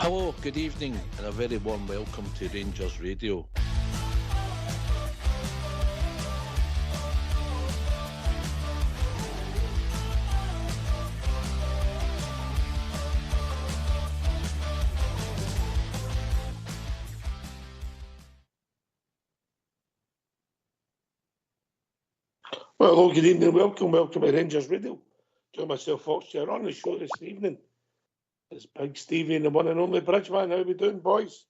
Hello, good evening, and a very warm welcome to Rangers Radio. Well, hello, good evening, welcome to Rangers Radio. To myself, Foxchair, on the show this evening. It's Big Stevie and the one and only Bridgeman. How we doing, boys?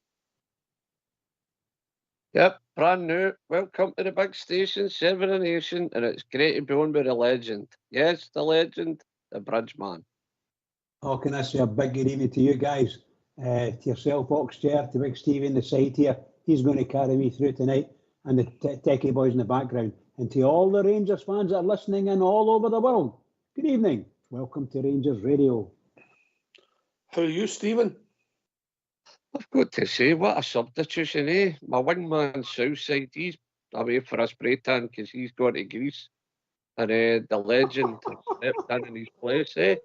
Yep, brand new. Welcome to the big station, serving a nation, and it's great to be on with the legend. Yes, the legend, the Bridgeman. Oh, can I say a big good evening to you guys? To yourself, Foxchair, to Big Stevie on the side here. He's going to carry me through tonight, and the techie boys in the background. And to all the Rangers fans that are listening in all over the world, good evening. Welcome to Rangers Radio. How are you, Stephen? I've got to say, what a substitution, eh? My wingman, Southside, he's away for a spray tan because he's gone to Greece. And the legend stepped in his place, eh?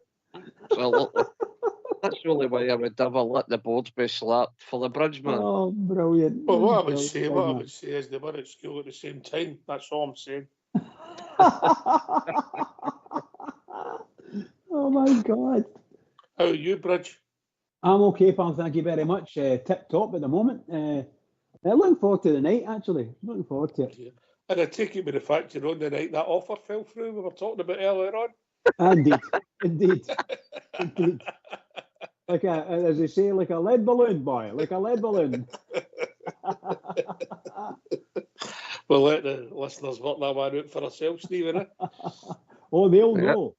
Absolutely. That's the only way I would ever let the boards be slapped for the Bridgeman. Oh, brilliant. Well, what I would say is they were at school at the same time. That's all I'm saying. Oh, my God. How are you, Bridge? I'm okay, pal. Thank you very much. Tip-top at the moment. Looking forward to the night, actually. Looking forward to it. Yeah. And I take it with the fact you're on the night that offer fell through we were talking about earlier on. Indeed. Like as they say, like a lead balloon, boy. Like a lead balloon. We'll let the listeners work that one out for ourselves, Stephen. Eh? Oh, they'll know.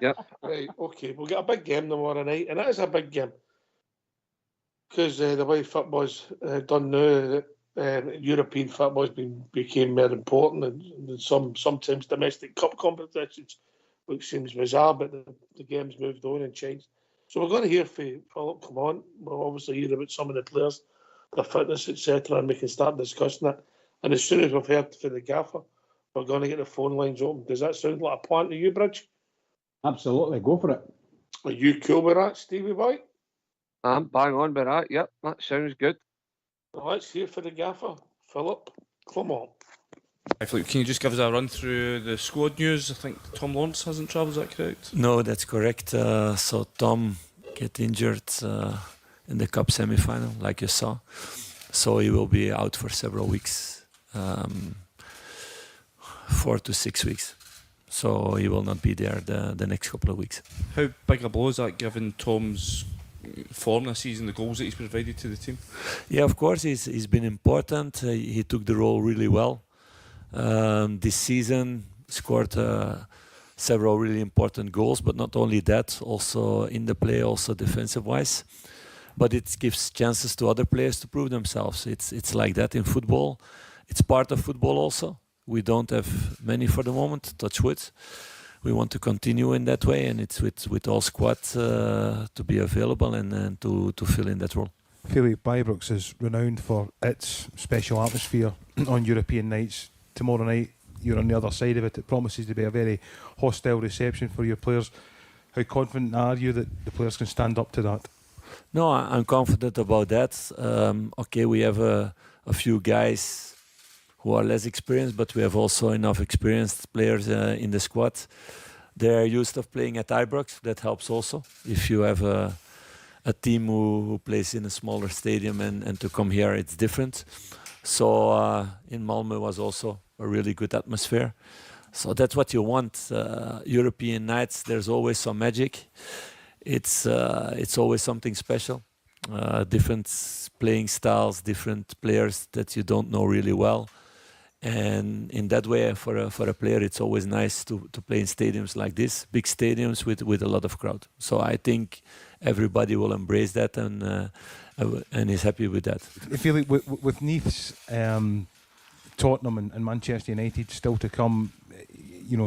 Yep. Right, okay. We'll get a big game tomorrow night, and it is a big game. Because the way football's done now, European football's became more important, and sometimes domestic cup competitions, which seems bizarre, but the game's moved on and changed. So we're going to hear from Philip come on. We'll obviously hear about some of the players, their fitness, etc., and we can start discussing it. And as soon as we've heard from the gaffer, we're going to get the phone lines open. Does that sound like a plan to you, Bridge? Absolutely, go for it. Are you cool with that, Stevie boy? I'm bang on with that. Yep, that sounds good. Well, let's hear for the gaffer. Philip, come on. Philip, can you just give us a run through the squad news? I think Tom Lawrence hasn't travelled, is that correct? No, that's correct. So Tom get injured in the cup semi-final, like you saw. So he will be out for several weeks, 4 to 6 weeks. So he will not be there the next couple of weeks. How big a blow is that, given Tom's form this season, the goals that he's provided to the team? Yeah, of course, he's been important. He took the role really well. This season, scored several really important goals, but not only that, also in the play, also defensive-wise. But it gives chances to other players to prove themselves. It's like that in football. It's part of football also. We don't have many for the moment, touch wood. We want to continue in that way, and it's with all squad to be available and to fill in that role. Philip, Ibrox is renowned for its special atmosphere on European nights. Tomorrow night, you're on the other side of it. It promises to be a very hostile reception for your players. How confident are you that the players can stand up to that? No, I'm confident about that. Okay, we have a few guys who are less experienced, but we have also enough experienced players in the squad. They're used to playing at Ibrox. That helps also. If you have a team who plays in a smaller stadium and to come here, it's different. So in Malmö was also a really good atmosphere. So that's what you want. European nights, there's always some magic. It's always something special. Different playing styles, different players that you don't know really well. And in that way, for a player, it's always nice to play in stadiums like this, big stadiums with a lot of crowd. So I think everybody will embrace that and is happy with that. I feel like with Nice, Tottenham and Manchester United still to come,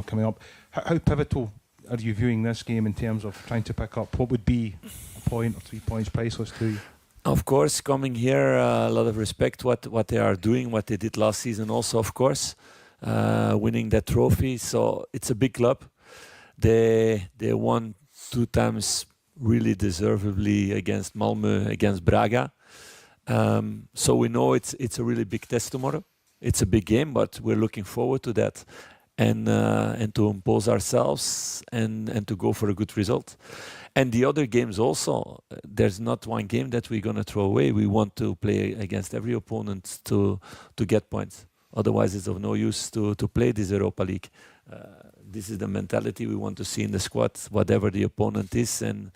coming up, how pivotal are you viewing this game in terms of trying to pick up what would be a point or 3 points priceless to you? Of course, coming here, a lot of respect what they are doing, what they did last season also, of course, winning that trophy. So it's a big club. They won 2 times really deservedly against Malmö, against Braga. So we know it's a really big test tomorrow. It's a big game, but we're looking forward to that, and to impose ourselves and to go for a good result. And the other games also, there's not one game that we're going to throw away. We want to play against every opponent to get points. Otherwise, it's of no use to play this Europa League. This is the mentality we want to see in the squad, whatever the opponent is, and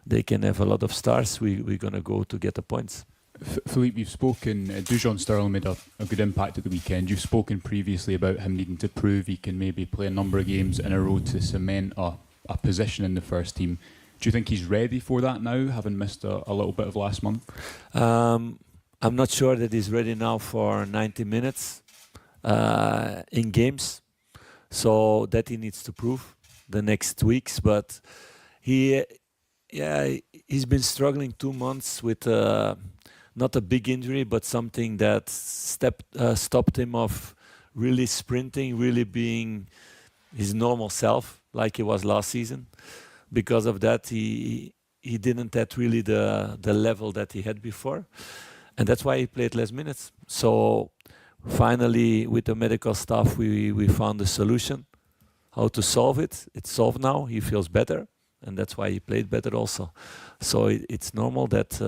they can have a lot of stars. We're going to go to get the points. Philippe, you've spoken, Dujon Sterling made a good impact at the weekend. You've spoken previously about him needing to prove he can maybe play a number of games in a row to cement a position in the first team. Do you think he's ready for that now, having missed a little bit of last month? I'm not sure that he's ready now for 90 minutes in games. So that he needs to prove the next weeks. But he's been struggling 2 months with not a big injury, but something that stopped him of really sprinting, really being his normal self like he was last season. Because of that, he didn't have really the level that he had before. And that's why he played less minutes. So finally, with the medical staff, we found a solution, how to solve it. It's solved now. He feels better, and that's why he played better also. So it's normal that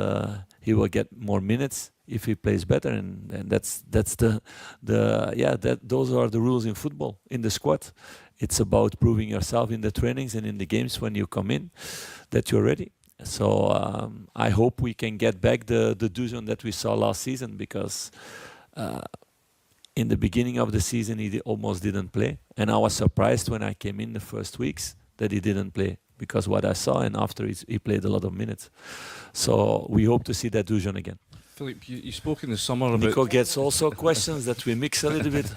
he will get more minutes if he plays better, and that's those are the rules in football, in the squad. It's about proving yourself in the trainings and in the games when you come in, that you're ready. So I hope we can get back the Dujon that we saw last season, because in the beginning of the season he almost didn't play, and I was surprised when I came in the first weeks that he didn't play, because what I saw, and after he played a lot of minutes. So we hope to see that Dujon again. Philippe, you spoke in the summer about... Nico gets also questions that we mix a little bit.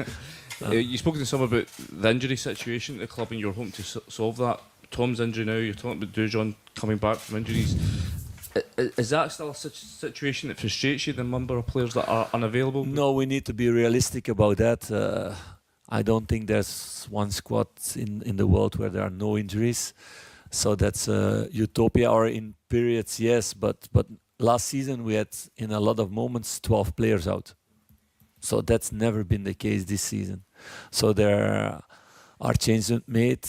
You spoke in the summer about the injury situation at the club, and you're hoping to solve that. Tom's injury now, you're talking about Dujon coming back from injuries. Is that still a situation that frustrates you, the number of players that are unavailable? No, we need to be realistic about that. I don't think there's one squad in the world where there are no injuries. So that's utopia, or in periods, yes. But last season we had, in a lot of moments, 12 players out. So that's never been the case this season. So there are changes made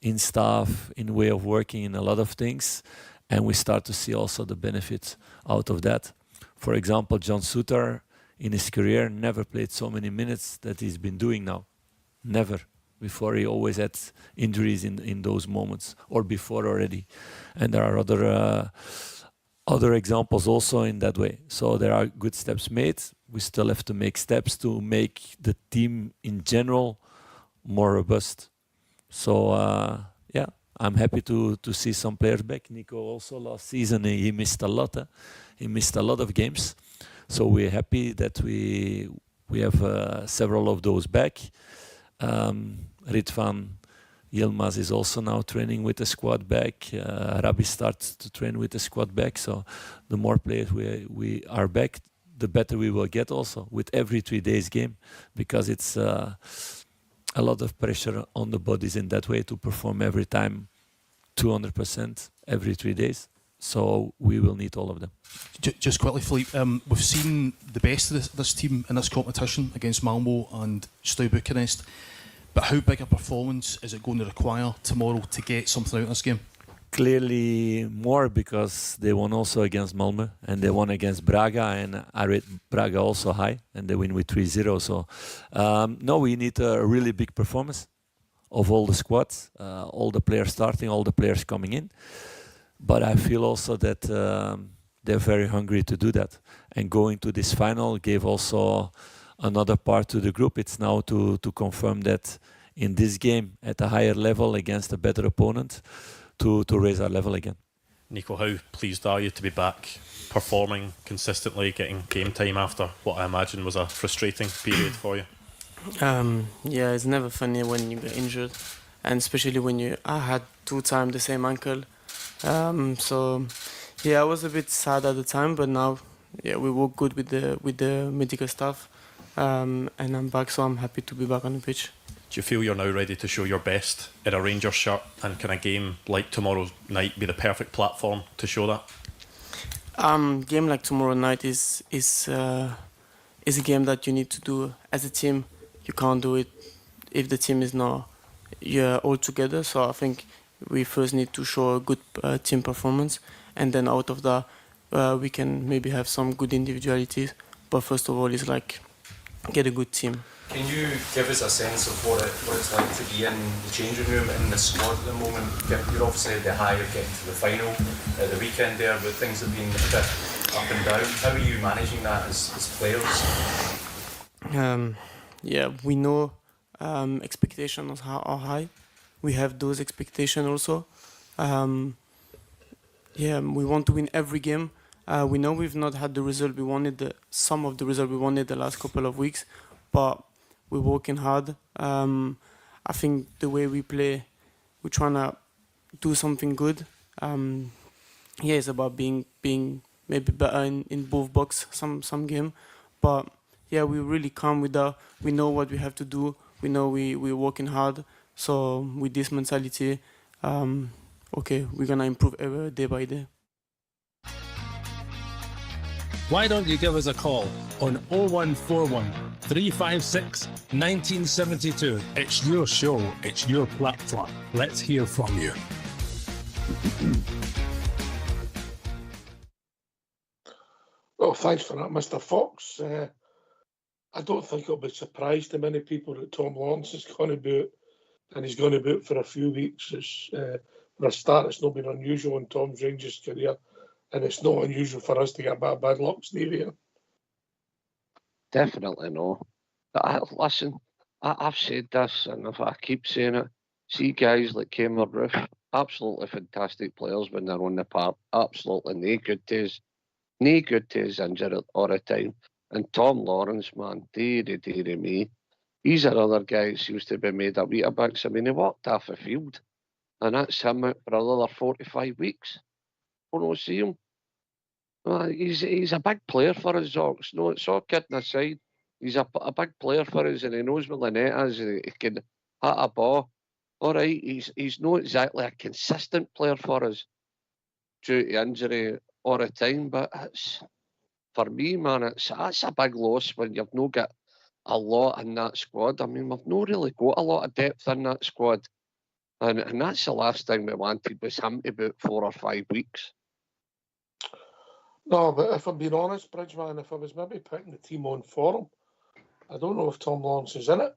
in staff, in way of working, in a lot of things. And we start to see also the benefits out of that. For example, John Suter, in his career, never played so many minutes that he's been doing now. Never. Before, he always had injuries in those moments, or before already. And there are other examples also in that way. So there are good steps made. We still have to make steps to make the team in general more robust. So I'm happy to see some players back. Nico also last season, he missed a lot. He missed a lot of games. So we're happy that we have several of those back. Ritvan Yilmaz is also now training with the squad back. Rabi starts to train with the squad back. So the more players we are back, the better we will get also with every 3 days game, because it's a lot of pressure on the bodies in that way to perform every time 200% every 3 days. So we will need all of them. Just quickly, Philippe, we've seen the best of this team in this competition against Malmo and Steaua Bucharest. But how big a performance is it going to require tomorrow to get something out of this game? Clearly more, because they won also against Malmö and they won against Braga, and I rate Braga also high, and they win with 3-0. So no, we need a really big performance of all the squads, all the players starting, all the players coming in. But I feel also that they're very hungry to do that. And going to this final gave also another part to the group. It's now to confirm that in this game at a higher level against a better opponent, to raise our level again. Nico, how pleased are you to be back performing consistently, getting game time after what I imagine was a frustrating period for you? Yeah, it's never funny when you get injured, and especially when I had 2 times the same ankle. So yeah, I was a bit sad at the time, but now we work good with the medical staff, and I'm back, so I'm happy to be back on the pitch. Do you feel you're now ready to show your best in a Rangers shirt, and can a game like tomorrow night be the perfect platform to show that? Game like tomorrow night is a game that you need to do as a team. You can't do it if the team is not all together. So I think we first need to show a good team performance, and then out of that we can maybe have some good individualities. But first of all, it's like get a good team. Can you give us a sense of what it's like to be in the changing room, in the squad at the moment? You're obviously at the high of getting to the final at the weekend there, but things have been a bit up and down. How are you managing that as players? Yeah, we know expectations are high. We have those expectations also. Yeah, we want to win every game. We know we've not had the result we wanted, some of the result we wanted the last couple of weeks, but we're working hard. I think the way we play, we're trying to do something good. Yeah, it's about being maybe better in both box some game, but yeah, we're really calm with that. We know what we have to do. We know we're working hard. So with this mentality, okay, we're gonna improve day by day. Why don't you give us a call on 0141 356 1972? It's your show, it's your platform. Let's hear from you. Well, thanks for that, Mr. Fox. I don't think it'll be a surprise to many people that Tom Lawrence is going to be out, and he's going to be out for a few weeks. It's, for a start, it's not been unusual in Tom's Rangers career, and it's not unusual for us to get a bit of bad luck, Stevie. Definitely no. Listen, I've said this, and if I keep saying it, see guys like Cameron Roof, absolutely fantastic players when they're on the park, absolutely no good to his injury all the time. And Tom Lawrence, man, dearie me, he's another guy that seems to be made of Weetabix. I mean, he walked off the field, and that's him out for another 45 weeks. I don't see him. He's a big player for us, Ox. No, it's all kidding aside. He's a big player for us, and he knows where the net is. He can hit a ball. All right, he's not exactly a consistent player for us due to injury all the time, but it's, for me, man, that's a big loss when you've not got a lot in that squad. I mean, we've not really got a lot of depth in that squad, and that's the last thing we wanted, was him to be about 4 or 5 weeks. No, but if I'm being honest, Bridgeman, if I was maybe putting the team on for him, I don't know if Tom Lawrence is in it.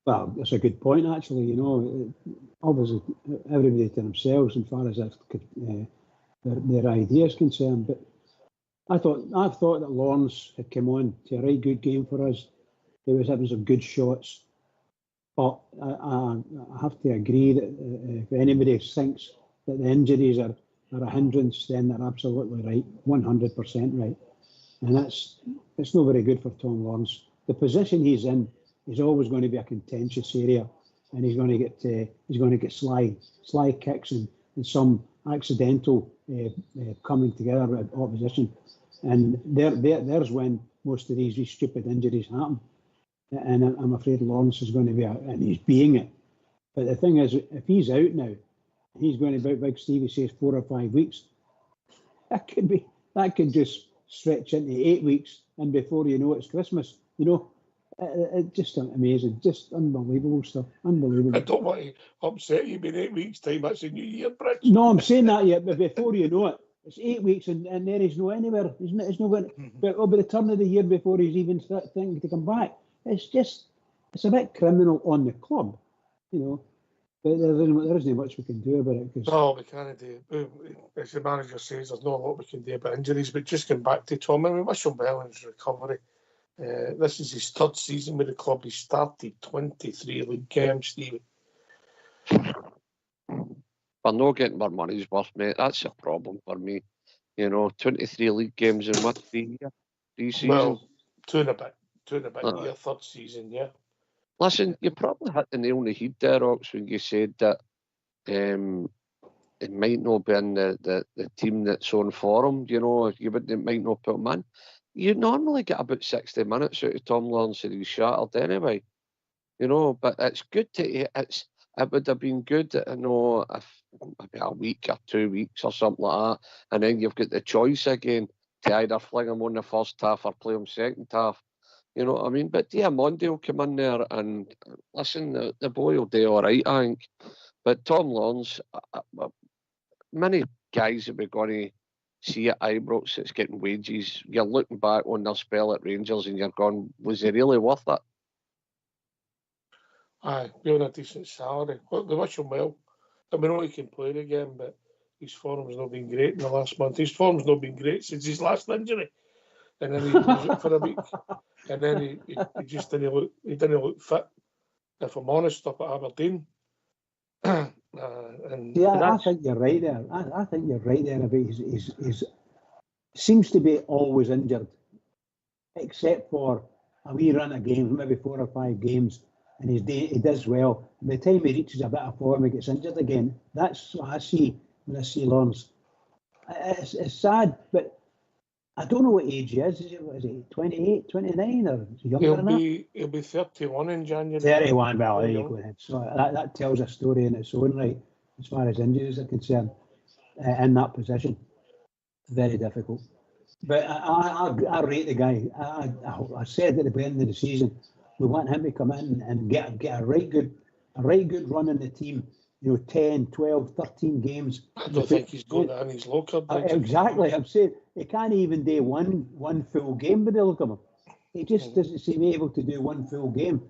Well, that's a good point, actually. You know, obviously, everybody to themselves, as far as their idea is concerned. But I thought that Lawrence had come on to a right good game for us. He was having some good shots. But I have to agree that if anybody thinks that the injuries are a hindrance, then they're absolutely right, 100% right. And it's not very good for Tom Lawrence. The position he's in is always going to be a contentious area, and he's going to get sly kicks and some accidental coming together with opposition, and there's when most of these stupid injuries happen. And I'm afraid Lawrence is going to be and he's being it. But the thing is, if he's out now, he's going to be, like Stevie says, 4 or 5 weeks. That could just stretch into 8 weeks, and before you know it's Christmas. You know, it's just amazing, just unbelievable stuff. Unbelievable. I don't want to upset you. In 8 weeks' time, that's a new year, Bridge. No, I'm saying that yet, but before you know it, it's 8 weeks, and there he's no anywhere. He's no going. But it'll be the turn of the year before he's even thinking to come back. It's a bit criminal on the club, you know. But there isn't much we can do about it. No, we can't do it. As the manager says, there's not a lot we can do about injuries. But just going back to Tom, we wish him well in his recovery. This is his 3rd season with the club. He started 23 league games, Stevie. We're not getting our money's worth, mate. That's a problem for me. You know, 23 league games in what, 3 seasons? Well, two and a bit year, 3rd season, yeah. Listen, you probably hit the nail on the head there, Ox, when you said that it might not be in the team that's on form. You know, it might not put him in. You normally get about 60 minutes out of Tom Lawrence and he's shattered anyway. you know. But it's good it would have been good, you know, if maybe a week or 2 weeks or something like that, and then you've got the choice again to either fling him on the first half or play him second half. You know what I mean? But Monday will come in there and listen, the boy will do all right, I think. But Tom Lawrence, many guys that we're going to see at Ibrox that's getting wages, you're looking back on their spell at Rangers and you're going, was it really worth it? Aye, being a decent salary. Look, they wish him well. I mean, he can play again, but his form's not been great in the last month. His form's not been great since his last injury. And then he was out for a week. And then he just didn't look fit, if I'm honest, up at Aberdeen. I think you're right there. I think you're right there about he's seems to be always injured, except for a wee run of games, maybe 4 or 5 games, and he does well. By the time he reaches a bit of form, he gets injured again. That's what I see when I see Lawrence. It's sad, but I don't know what age he is. Is he 28, 29, or is he younger than that? He'll be 31 in January. 31, well, there you go then. So that tells a story in its own right, as far as injuries are concerned, in that position. Very difficult. But I rate the guy. I said at the beginning of the season, we want him to come in and get a right good run in the team. You know, 10, 12, 13 games. I don't think he's got that in his locker. Exactly. I'm saying he can't even do one full game with the look of him. He just doesn't seem able to do one full game.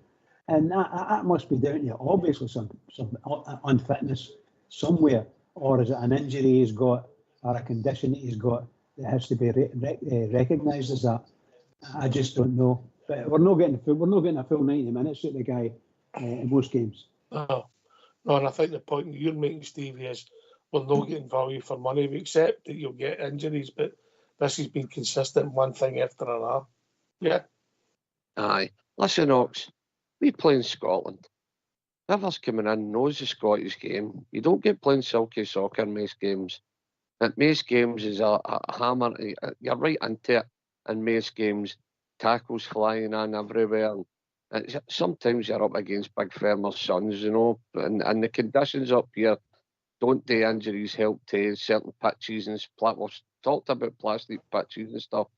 And that must be down to obviously some unfitness somewhere. Or is it an injury he's got or a condition that he's got that has to be recognised as that? I just don't know. But we're not getting a full 90 minutes at the guy in most games. No, and I think the point you're making, Stevie, is we're not getting value for money. We accept that you'll get injuries, but this has been consistent, one thing after another. Yeah. Aye. Listen, Ox, we play in Scotland. Whoever's coming in knows the Scottish game. You don't get playing silky soccer in most games. At most games is a hammer. You're right into it in most games. Tackles flying in everywhere. Sometimes you're up against big farmers' sons, you know, and the conditions up here don't do injuries help to certain pitches and we've talked about plastic pitches and stuff.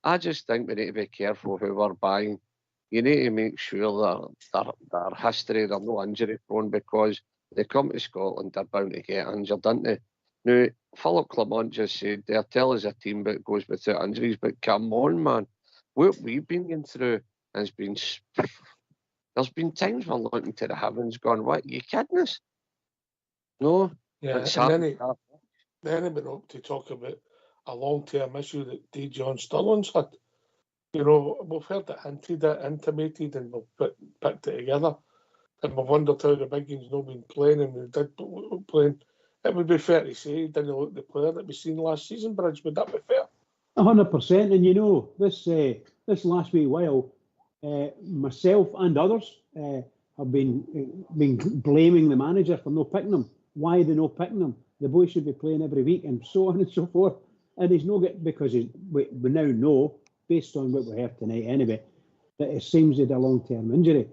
I just think we need to be careful who we're buying. You need to make sure that their history, they're not injury prone, because they come to Scotland, they're bound to get injured, aren't they? Now, Philip Clement just said, they'll tell us a team that goes without injuries, but come on, man. What we've been going through has been... There's been times we're looking to the heavens going, what, you kidding us? No. Yeah, and then he went up to talk about a long-term issue that Dujon Sterling's had. You know, we've heard it hinted at, intimated, and we've picked it together. And we've wondered how the big game's not been playing, and we did playing. It would be fair to say he didn't look the player that we seen last season, Bridge. Would that be fair? 100%. And you know, this last wee while, myself and others have been blaming the manager for not picking him. Why are they not picking him? The boy should be playing every week, and so on and so forth. And he's not getting, because we now know, based on what we heard tonight anyway, that it seems he had a long-term injury,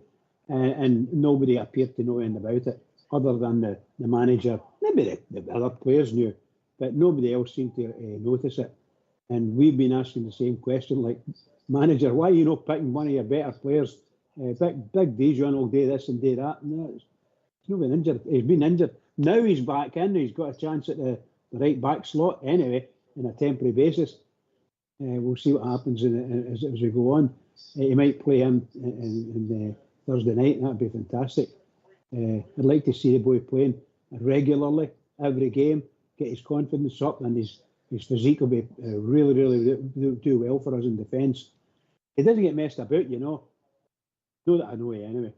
and nobody appeared to know anything about it, other than the manager. Maybe the other players knew, but nobody else seemed to notice it. And we've been asking the same question, like, manager, why are you not picking one of your better players? Big Dijon will do this and do that. No, he's not been injured. He's been injured. Now he's back in. He's got a chance at the right back slot anyway, on a temporary basis. We'll see what happens as we go on. He might play him in Thursday night. That'd be fantastic. I'd like to see the boy playing regularly, every game, get his confidence up, and his physique will be really do well for us in defence. He doesn't get messed about, you know. Know that I know he anyway.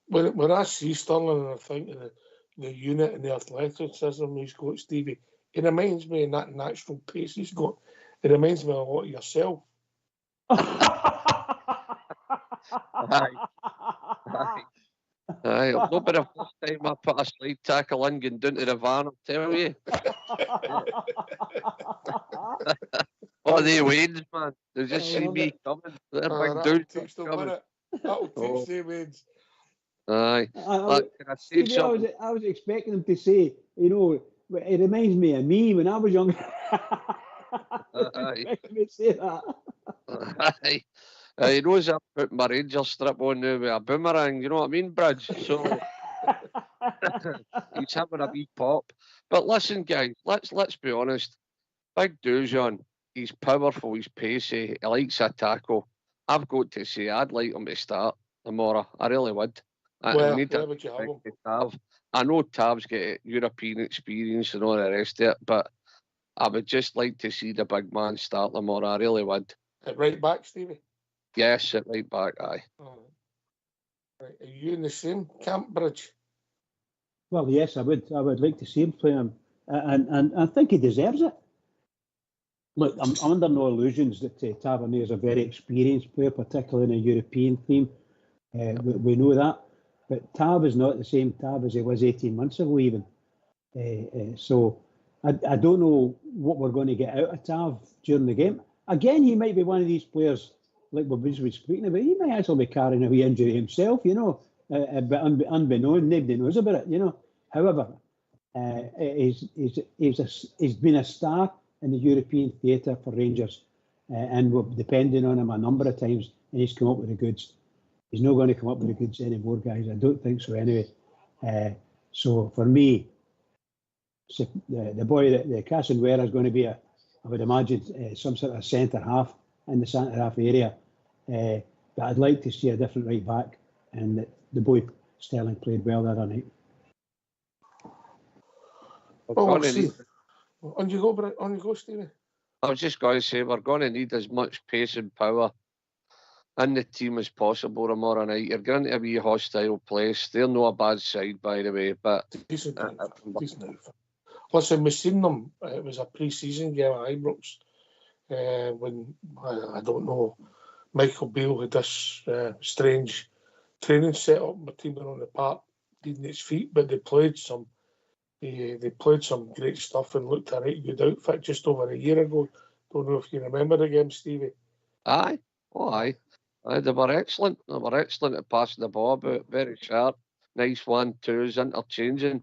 When I see Sterling and I think of the unit and the athleticism he's got, Stevie, it reminds me of that natural pace he's got. It reminds me a lot of yourself. Aye, it'll not be the first time I put a slide tackle in going down to the van, I'll tell you. Oh, they wins, man. They just see me coming. They're big dudes. That'll teach the Waynes. Aye. Can I say Stevie, something? I was expecting him to say, you know, it reminds me of me when I was young. Aye. Expecting him to say that. Aye. He knows I put my Rangers strip on now with a boomerang, you know what I mean, Bridge? So he's having a wee pop. But listen, guys, let's be honest. Big Dujon, he's powerful, he's pacey, he likes a tackle. I've got to say, I'd like him to start tomorrow. I really would. Where would you have him? Tav. I know Tav's got European experience and all the rest of it, but I would just like to see the big man start tomorrow. I really would. At right back, Stevie? Yes, at right back, aye. Right. Are you in the same camp, Bridge? Well, yes, I would. I would like to see him play him, and I think he deserves it. Look, I'm under no illusions that Tavernier is a very experienced player, particularly in a European team. We know that. But Tav is not the same Tav as he was 18 months ago, even. So I don't know what we're going to get out of Tav during the game. Again, he might be one of these players, like we've been speaking about, he might actually be carrying a wee injury himself, you know, but unbeknown, nobody knows about it, you know. However, he's been a star in the European theatre for Rangers, and we're depending on him a number of times, and he's come up with the goods. He's not going to come up with the goods anymore, guys. I don't think so anyway. So for me, the boy, the Casanwera is going to be I would imagine, some sort of centre half in the centre half area. But I'd like to see a different right back, and the boy Sterling played well the other night. We'll see. On you go, Stevie. I was just going to say, we're going to need as much pace and power in the team as possible tomorrow night. You're going to be a hostile place. They're not a bad side, by the way, but decent. Listen, we've seen them. It was a pre-season game at Ibrox when I don't know, Michael Beale had this strange training set up. My team were on the park, leading its feet, but they played some great stuff and looked a right good outfit just over a year ago. Don't know if you remember the game, Stevie. Aye. Oh, aye. They were excellent. They were excellent at passing the ball about, very sharp, nice 1-2s, interchanging.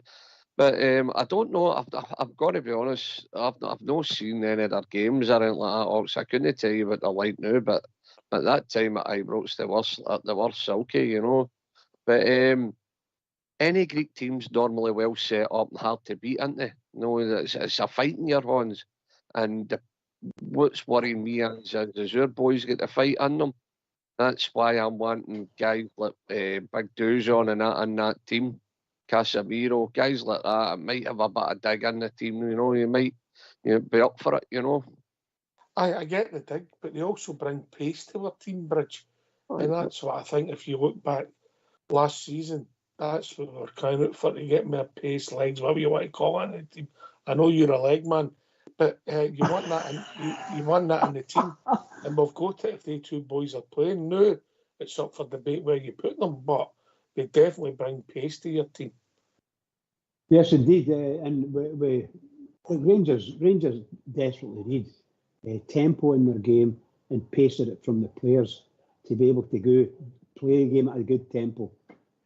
But I don't know. I've got to be honest. I've not seen any of their games or anything like that. Also, I couldn't tell you what they're like now. But at that time at Ibrox, they were silky, you know. But any Greek team's normally well set up and hard to beat, aren't they? No, it's a fight in your hands. And what's worrying me is your boys get the fight in them. That's why I'm wanting guys like Big Dujon and that team, Casemiro, guys like that. Might have a bit of dig in the team, you know. You might be up for it, you know. I get the dig, but they also bring pace to our team, Bridge. And that's what I think, if you look back last season, that's what we're crying out for, to get more pace, legs, whatever you want to call it in the team. I know you're a leg man, but you want that you want that in the team. And we've got it if the two boys are playing. No, it's up for debate where you put them, but they definitely bring pace to your team. Yes, indeed. And we Rangers desperately need tempo in their game and pace it from the players to be able to go play a game at a good tempo.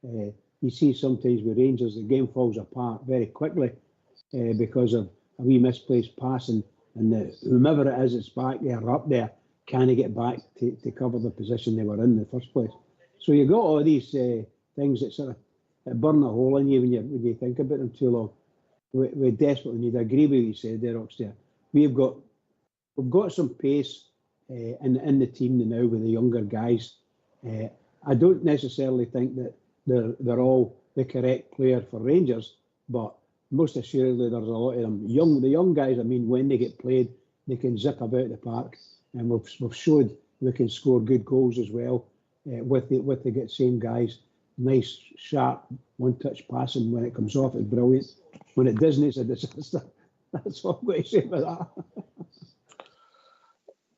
You see sometimes with Rangers, the game falls apart very quickly because of a wee misplaced passing, and whomever it is that's back there, up there, can't get back to cover the position they were in the first place. So you've got all these things that sort of burn a hole in you when you think about them too long. We desperately need. I agree with what you said there, Oxter. We've got some pace in the team now with the younger guys. I don't necessarily think that they're all the correct player for Rangers, but most assuredly there's a lot of them the young guys. I mean, when they get played, they can zip about the park, and we've showed we can score good goals as well with the same guys. Nice, sharp, one-touch passing. When it comes off, it's brilliant. When it doesn't, it's a disaster. That's what I'm going to say about that.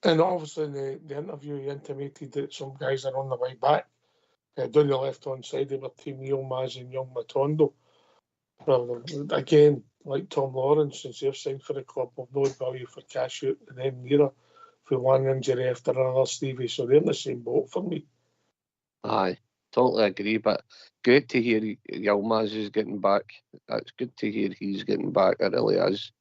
And obviously in the interview, he intimated that some guys are on the way back. Down the left-hand side of our team, Yilmaz and Young Matondo. Well, again, like Tom Lawrence, since they've signed for the club, we've no value for cash out and them neither for one injury after another, Stevie. So they're in the same boat for me. Aye. totally agree. But great to hear Yilmaz is getting back. It's good to hear he's getting back. It really is.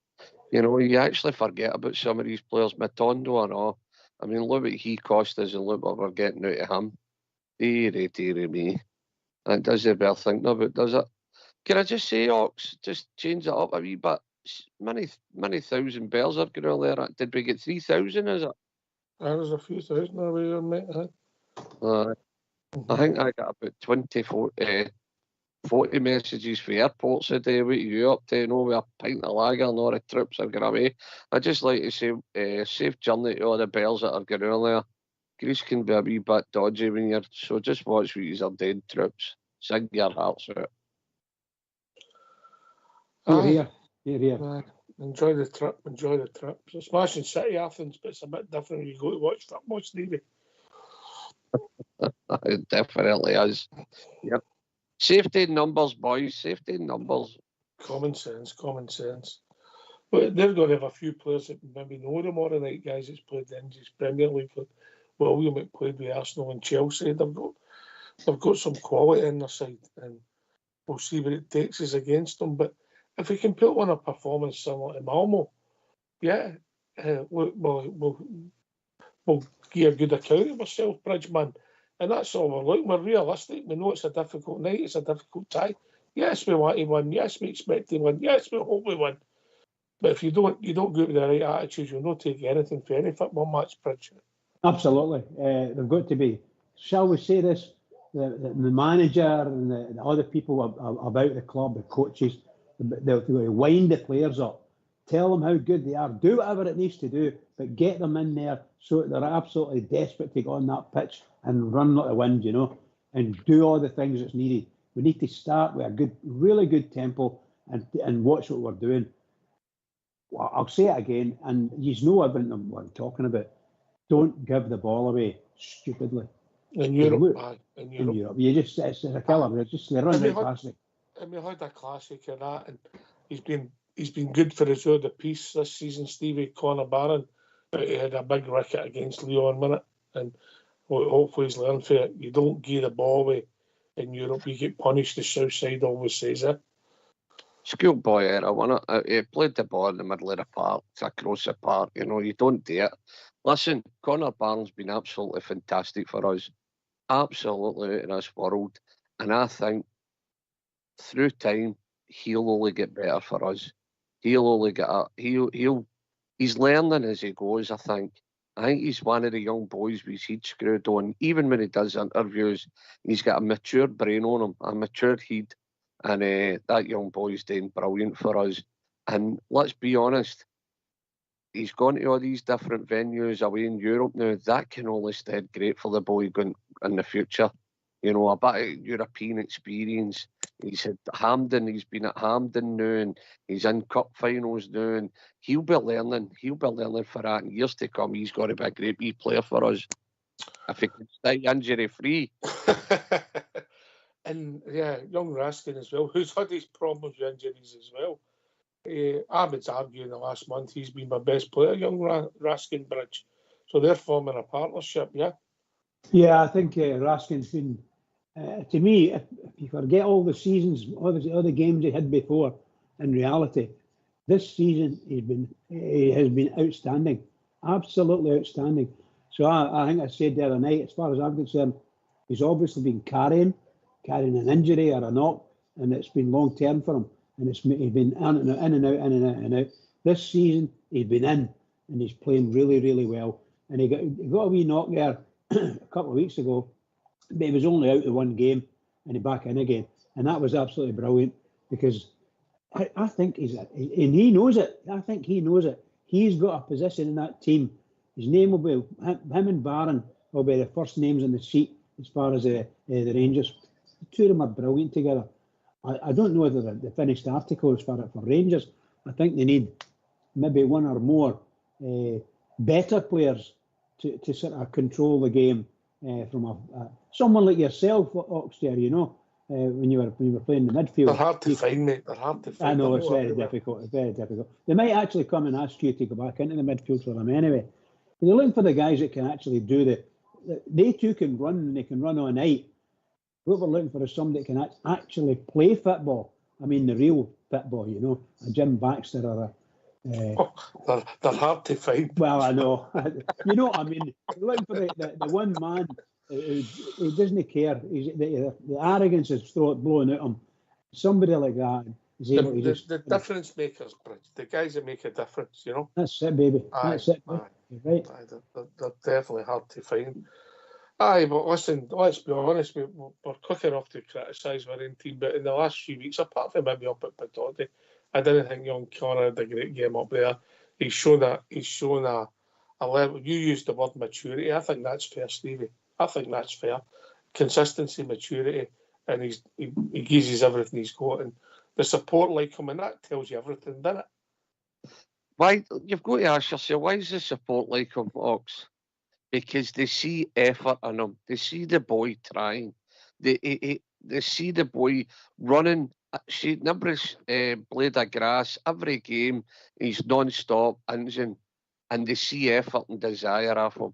You know, you actually forget about some of these players. Matondo and all. I mean, look what he cost us and look what we're getting out of him. Dear me. That doesn't bear thinking about, does it? Can I just say, Ox, just change it up a wee bit? Many thousand bells are going on there. Did we get 3,000, is it? There was a few thousand over there, mate. I think I got about 40 messages for airports a day. What are you up to? With a pint of lager and all the trips I've gone away. I'd just like to say, safe journey to all the bells that are going on there. Greece can be a wee bit dodgy when you're, so just watch what you're doing, troops. Sing your hearts out. Here. Enjoy the trip. It's a smashing city, Athens, but it's a bit different when you go to watch football, Stevie. It definitely is. Yep. Safety in numbers, boys. Safety in numbers. Common sense. But they're going to have a few players that maybe know tomorrow night, guys. It's played the English Premier League. William played with Arsenal and Chelsea. They've got some quality in their side, and we'll see what it takes us against them. But if we can put on a performance similar to Malmo, we'll give a good account of ourselves, Bridgeman. And that's all we're looking. We're realistic. We know it's a difficult night. It's a difficult tie. Yes, we want to win. Yes, we expect to win. Yes, we hope we win. But if you don't go with the right attitude, you'll not take anything for any football match, Bridge. Absolutely. They've got to be, shall we say this, the manager and the other people about the club, the coaches, they'll wind the players up, tell them how good they are, do whatever it needs to do, but get them in there so that they're absolutely desperate to go on that pitch and run like the wind, and do all the things that's needed. We need to start with a really good tempo and watch what we're doing. Well, I'll say it again, and you know everything what I'm talking about. Don't give the ball away stupidly. In Europe. In Europe. It's a killer. They run right past it. And we had a classic of that, and he's been good for his other piece this season, Stevie. Conor Barron. He had a big wicket against Leon, wasn't it? And hopefully he's learned from it. You don't give the ball away in Europe. You get punished. The South Side always says it. Schoolboy era, wasn't it? He played the ball in the middle of the park, across the park. You don't do it. Listen, Conor Barron's been absolutely fantastic for us. Absolutely out of this world. And I think through time, he'll only get better for us. He'll only get up. He's learning as he goes, I think. I think he's one of the young boys with his head screwed on. Even when he does interviews, he's got a mature brain on him, a mature head. And that young boy's doing brilliant for us. And let's be honest, he's gone to all these different venues away in Europe now. That can only stay great for the boy going in the future. A bit of European experience. He's had Hampden, he's been at Hampden now, and he's in cup finals now, and he'll be learning for that in years to come. He's got to be a great wee player for us if he can stay injury free. And young Raskin as well, who's had his problems with injuries as well. I would argue in the last month he's been my best player, young Raskin, Bridge. So they're forming a partnership, yeah? Yeah, I think Raskin's been, to me, if you forget all the seasons, all the games he had before, in reality, this season he has been outstanding, absolutely outstanding. So I think I said the other night, as far as I'm concerned, he's obviously been carrying an injury or a knock, and it's been long term for him. And he's been in and out. This season he's been in, and he's playing really, really well. And he got a wee knock there a couple of weeks ago, but he was only out the one game, and he back in again, and that was absolutely brilliant because I think he knows it. I think he knows it. He's got a position in that team. His name will be him and Barron will be the first names in the sheet as far as the Rangers. The two of them are brilliant together. I don't know whether the finished articles for Rangers. I think they need maybe one or more better players to sort of control the game from someone like yourself, Oxter, when you were playing the midfield. They're hard to find, mate. They're hard to find. I know, it's very difficult. It's very difficult. They might actually come and ask you to go back into the midfield for them anyway. But they're looking for the guys that can actually do they too can run, and they can run all night. What we're looking for is somebody that can actually play football. I mean, the real football, you know, a Jim Baxter or a... they're hard to find. Well, I know. You know what I mean? We're looking for the one man who doesn't care. The arrogance is blowing out him. Somebody like that is able to just... The difference makers, Bridge. The guys that make a difference, you know? That's it, baby. That's it. Aye. You're right. Aye, they're definitely hard to find. Aye, but listen, let's be honest, we're quick enough to criticise our own team, but in the last few weeks, apart from maybe up at Pittodie, I didn't think young Connor had a great game up there. He's shown a level. You used the word maturity. I think that's fair, Stevie. I think that's fair. Consistency, maturity, and he gives us everything he's got, and the support like him, and that tells you everything, doesn't it? Why, you've got to ask yourself, why is the support like him, Ox? Because they see effort in him. They see the boy trying. They see the boy running. See, Nimbre's blade of grass every game. He's non-stop engine, and they see effort and desire of him.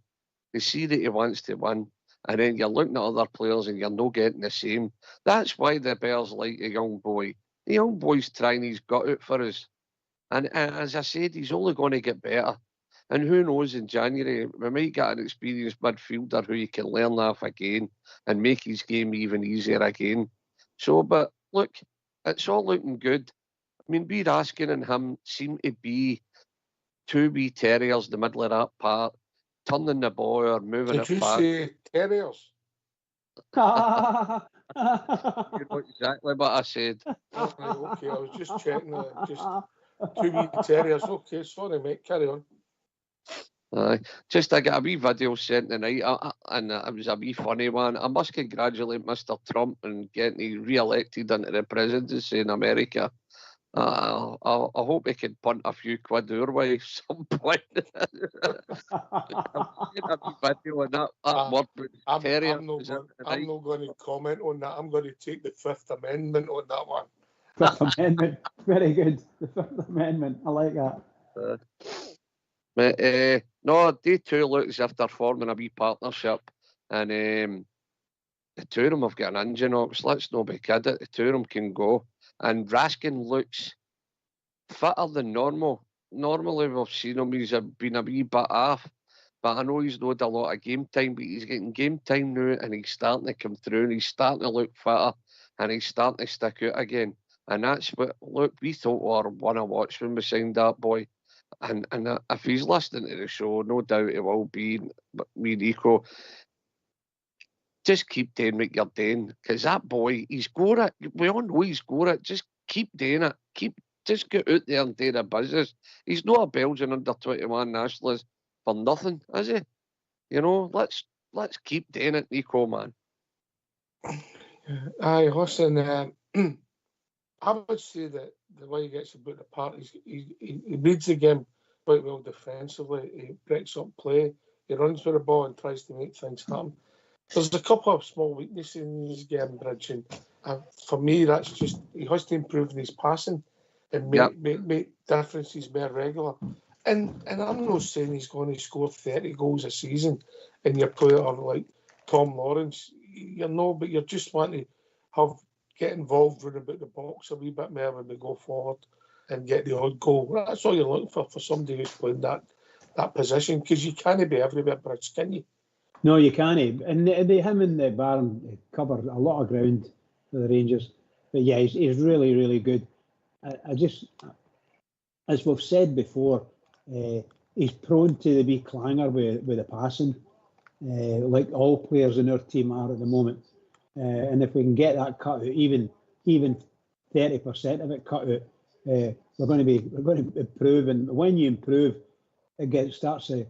They see that he wants to win, and then you're looking at other players and you're not getting the same. That's why the Bears like a young boy. The young boy's trying his gut out for us, and as I said, he's only going to get better. And who knows, in January, we might get an experienced midfielder who you can learn off again and make his game even easier again. So, but look, it's all looking good. I mean, Raskin and him seem to be two wee terriers in the middle of that part, turning the ball or moving it back. Did you say terriers? You know exactly what I said. Okay, I was just checking. Just two wee terriers. Okay, sorry, mate. Carry on. Just I got a wee video sent tonight, and it was a wee funny one. I must congratulate Mr. Trump on getting re-elected into the presidency in America. I hope he can punt a few quid our way at some point. I've seen a wee video on that word with terrier. I'm not going to comment on that. I'm going to take the Fifth Amendment on that one. Fifth Amendment, very good. The Fifth Amendment, I like that. But no, they two look as if they're forming a wee partnership, and the two of them have got an engine, Ox. Let's not be kidding. The two of them can go, and Raskin looks fitter than normal. Normally we've seen him, he's been a wee bit off, but I know he's not had a lot of game time, but he's getting game time now, and he's starting to come through, and he's starting to look fitter, and he's starting to stick out again. And that's what, look, we thought we were one to watch when we signed that boy. And if he's listening to the show, no doubt he will be. But me, Nico, just keep doing what you're doing, because that boy, he's got it. We all know he's got it. Just keep doing it. Just get out there and do the business. He's not a Belgian under-21 nationalist for nothing, is he? You know, let's keep doing it, Nico, man. Aye, listen, I would say that the way he gets about the part, he reads the game quite well defensively. He breaks up play. He runs with the ball and tries to make things happen. There's a couple of small weaknesses in his game, Bridge, and for me, that's just he has to improve in his passing and make differences more regular. And I'm not saying he's going to score 30 goals a season and you're player like Tom Lawrence. You're not, but you're just wanting to get involved round about the box a wee bit more when we go forward and get the odd goal. That's all you're looking for somebody who's playing that position, because you can't be everywhere, Bridge, can you? No, you can't. And him and the Baron covered a lot of ground for the Rangers. But yeah, he's really, really good. I just, as we've said before, he's prone to the wee clanger with the passing, like all players in our team are at the moment. And if we can get that cut out, even 30% of it cut out, we're going to improve. And when you improve, it starts to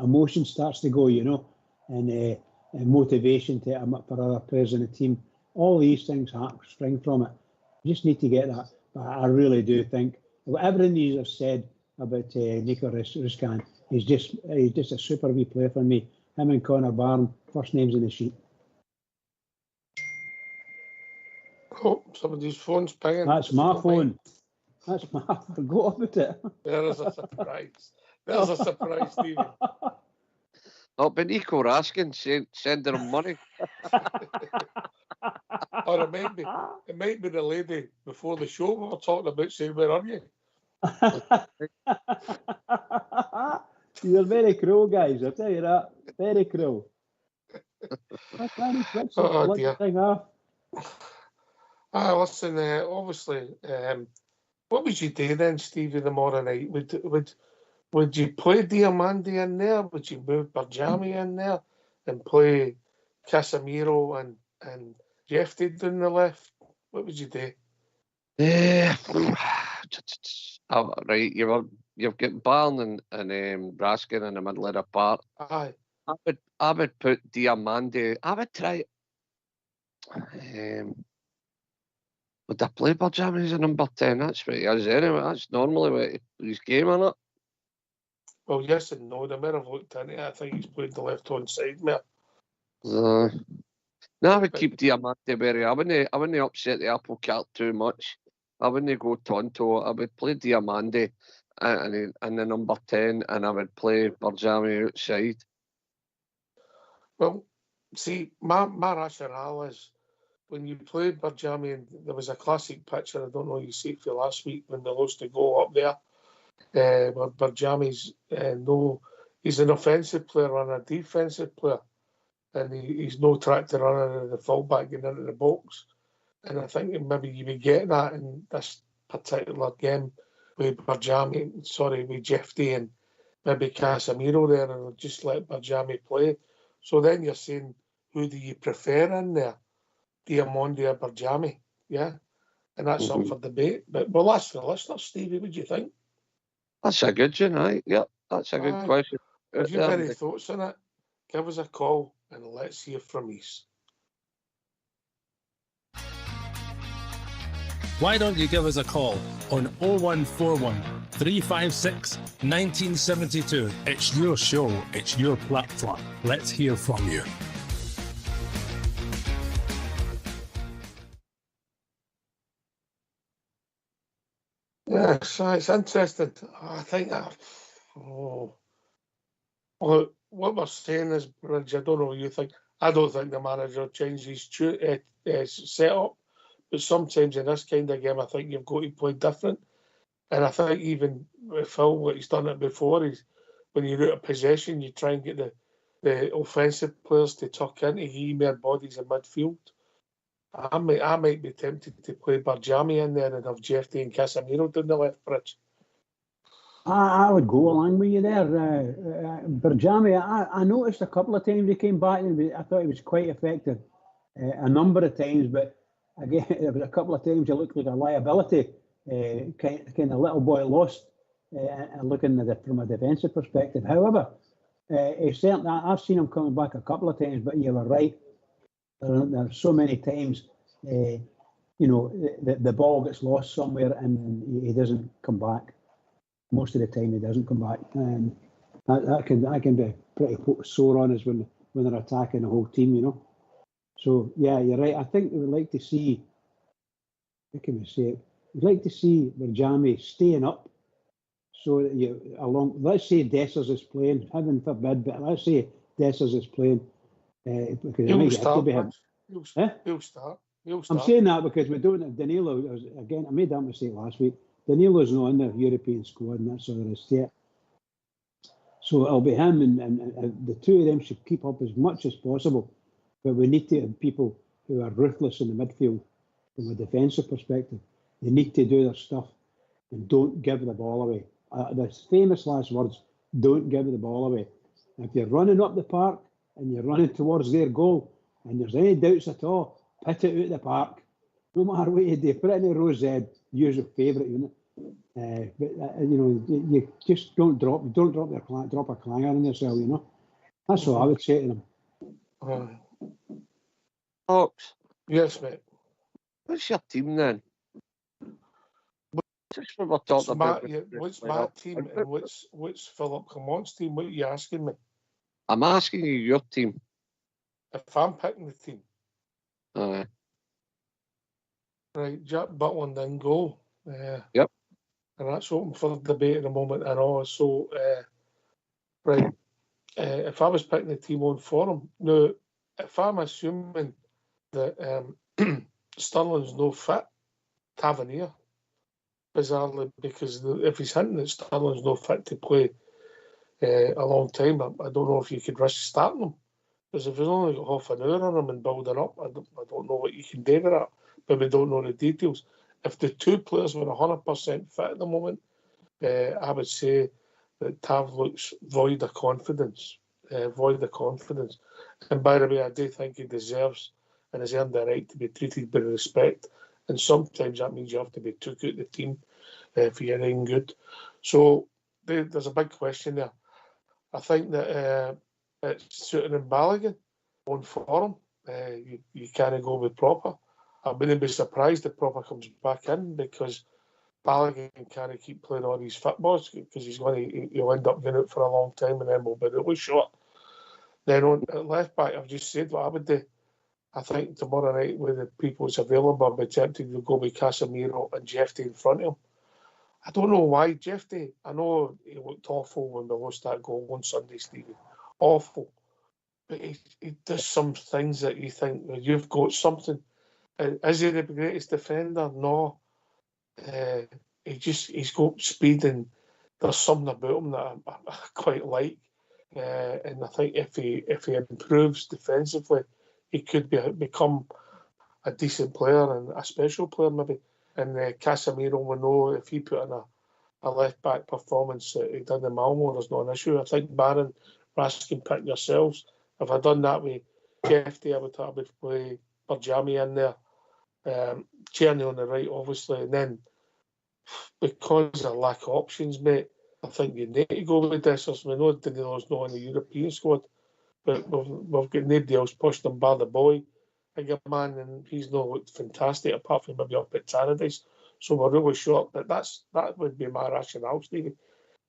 emotion starts to go, you know, and motivation to for other players in the team. All these things spring from it. You just need to get that. But I really do think everything you have said about Nico Raskin, he's just a super wee player for me. Him and Connor Barron, first names in the sheet. Oh, somebody's phone's pinging. That's my phone. I forgot about it. There's a surprise. There's a surprise, Stephen. Not be Nico Raskin sending him money. Or it might be the lady before the show we were talking about saying, where are you? You're very cruel, guys. I'll tell you that. Very cruel. I can't switch the dear. thing off. Listen, obviously, what would you do then, Stevie, tomorrow night? Would you play Diamandi in there? Would you move Barjami in there and play Casemiro and Jeffy down the left? What would you do? Right, you've got Barn and Raskin in the middle of the park. Aye. I would put Diamandi. I would try. Would I play Barjami as a number 10? That's what he is anyway. That's normally what his game, isn't it? Well, yes and no. The mayor have looked into it. I think he's played the left-hand side, mate. No, I would keep Diamante where I wouldn't upset the apple cart too much. I wouldn't go Tonto. I would play Diamante and the number 10, and I would play Barjami outside. Well, see, my rationale is when you played Barjami, and there was a classic picture, I don't know, you see it for last week when they lost the goal up there. Where Barjami's he's an offensive player and a defensive player, and he's no tractor runner in the fullback getting into the box. And I think maybe you would get that in this particular game with with Jeffy and maybe Casemiro there, and just let Barjami play. So then you're saying, who do you prefer in there, Diamandi or Barjami? Yeah, and that's up for debate. But we'll ask the listeners, Stevie, what do you think? That's a good one, right? Yep, that's a good question. If you've any thoughts on it, give us a call and let's hear from you. Why don't you give us a call on 0141 356 1972? It's your show, it's your platform. Let's hear from you. Yeah, so it's interesting. I think what we're saying is, Bridge, I don't know what you think. I don't think the manager changes his setup, but sometimes in this kind of game, I think you've got to play different. And I think even with Phil, what he's done it before, is when you're out of possession, you try and get the offensive players to tuck into more bodies in midfield. I might be tempted to play Barjami in there and have Jeffy and Casemiro down the left bridge. I would go along with you there. Barjami, I noticed a couple of times he came back and I thought he was quite effective a number of times, but again, there was a couple of times he looked like a liability, kind of little boy lost, looking at it from a defensive perspective. However, certainly, I've seen him coming back a couple of times, but you were right. There are so many times, the ball gets lost somewhere and he doesn't come back. Most of the time, he doesn't come back, and that can be pretty sore on us when they're attacking the whole team, So yeah, you're right. I think we would like to see. How can we say it? We'd like to see Barjami staying up, so that let's say Dessers is playing. Heaven forbid, but let's say Dessers is playing. He'll start. He'll start. I'm saying that because we don't have Danilo. Again, I made that mistake last week. Danilo's not in the European squad, and that's all there is to it. So it'll be him, and the two of them should keep up as much as possible. But we need to have people who are ruthless in the midfield from a defensive perspective. They need to do their stuff and don't give the ball away. The famous last words, don't give the ball away. If you're running up the park and you're running towards their goal and there's any doubts at all, put it out the park. No matter what you do, put it in a row Z, usual favourite unit. You just don't drop a clanger on yourself, That's what I would say to them. Fox. Yes, mate. What's your team then? Just what we're talking about. What's my team and what's Philip Clement's team? What are you asking me? I'm asking you your team. If I'm picking the team. Right, Jack Butland in goal. Yep. And that's open for debate at the moment and all. So, right. if I was picking the team on for him, now, if I'm assuming that Sterling's no fit, Tavernier, bizarrely, because if he's hinting that Sterling's no fit to play a long time, I don't know if you could risk starting him. Because if he's only got half an hour on him and building up, I don't know what you can do with that, but we don't know the details. If the two players were 100% fit at the moment, I would say that Tav looks void of confidence. And by the way, I do think he deserves and has earned the right to be treated with respect. And sometimes that means you have to be took out the team if you're any good. So there's a big question there. I think that it's suiting and Balogun on form. You can't go with Proper. I wouldn't be surprised if Proper comes back in, because Balogun can't keep playing all these footballs, because he'll end up going out for a long time and then we'll be really short. Then on left back, I've just said what I would do. I think tomorrow night, with the people that's available, I'd be tempted to go with Casemiro and Jeffy in front of him. I don't know why Jeffy. I know he looked awful when we lost that goal on Sunday, Stevie. Awful. But he does some things that you think, well, you've got something. Is he the greatest defender? No. He's got speed, and there's something about him that I quite like. And I think if he improves defensively, he could become a decent player and a special player maybe. And Casemiro, we know if he put in a left back performance that he did in Malmo, there's not an issue. I think Barron, Raskin, pick yourselves. If I'd done that with Jeffy, I would play Barjami in there. Tierney on the right, obviously, and then because of lack of options, mate, I think you need to go with Dessers. We know Danilo's not in the European squad, but we've got nobody else pushed him bar the boy, bigger man, and he's not looked fantastic apart from maybe up at Paradise. So we're really short, but that would be my rationale, Stevie,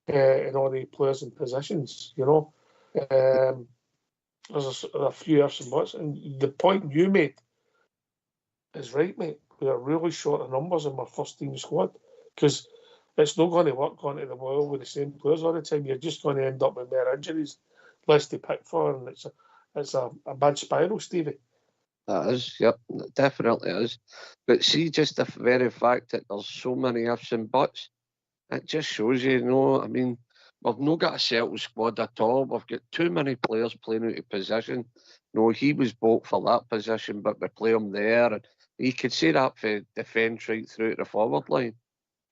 in all the players and positions, you know. There's a few ifs and buts, and the point you made is right, mate. We are really short of numbers in our first team squad, because it's not going to work going to the world with the same players all the time. You're just going to end up with more injuries, less to pick for, and it's a bad spiral, Stevie. That is, yep, it definitely is. But see, just the very fact that there's so many ifs and buts, it just shows you, I mean, we've not got a settled squad at all. We've got too many players playing out of position. He was bought for that position, but we play him there. And you could say that for defence right through to the forward line.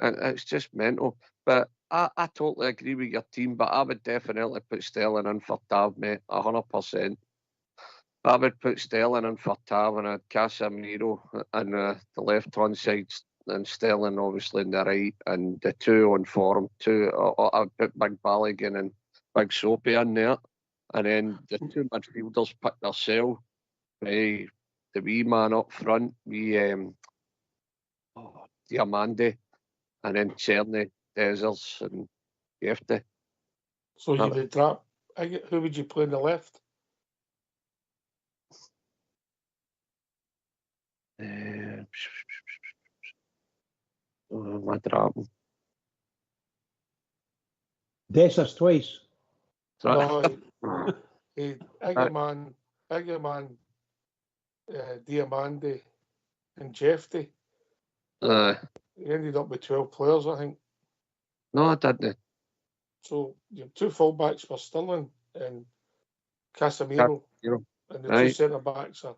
And it's just mental. But I totally agree with your team, but I would definitely put Sterling in for Tav, mate, 100%. I would put Sterling in for Tav and Casemiro on the left-hand side, and Sterling obviously on the right, and the two on form, I'd put Big Balogun and Big Soapy in there. And then the two midfielders pick themselves. The wee man up front, Diamande, and then Czerny, Dessers, and Jefte. So you would drop. Who would you play on the left? My dropping. Dessers twice. No, Egerman, Diamande, and Jefte. He ended up with 12 players, I think. No, I didn't. So you have two full-backs for Sterling and Casemiro, and the two centre-backs are,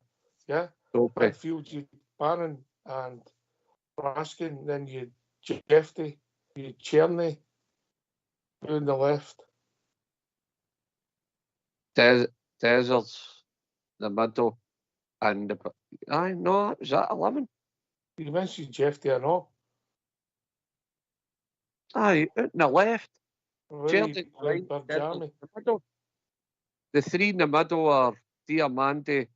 midfield, you Barron and Raskin, then you Jefte, you Czerny, on the left. Dessers, the middle, and was that 11? You mentioned Jefte and all. Aye, out in the left. Czerny, right, the middle. The three in the middle are Diamande,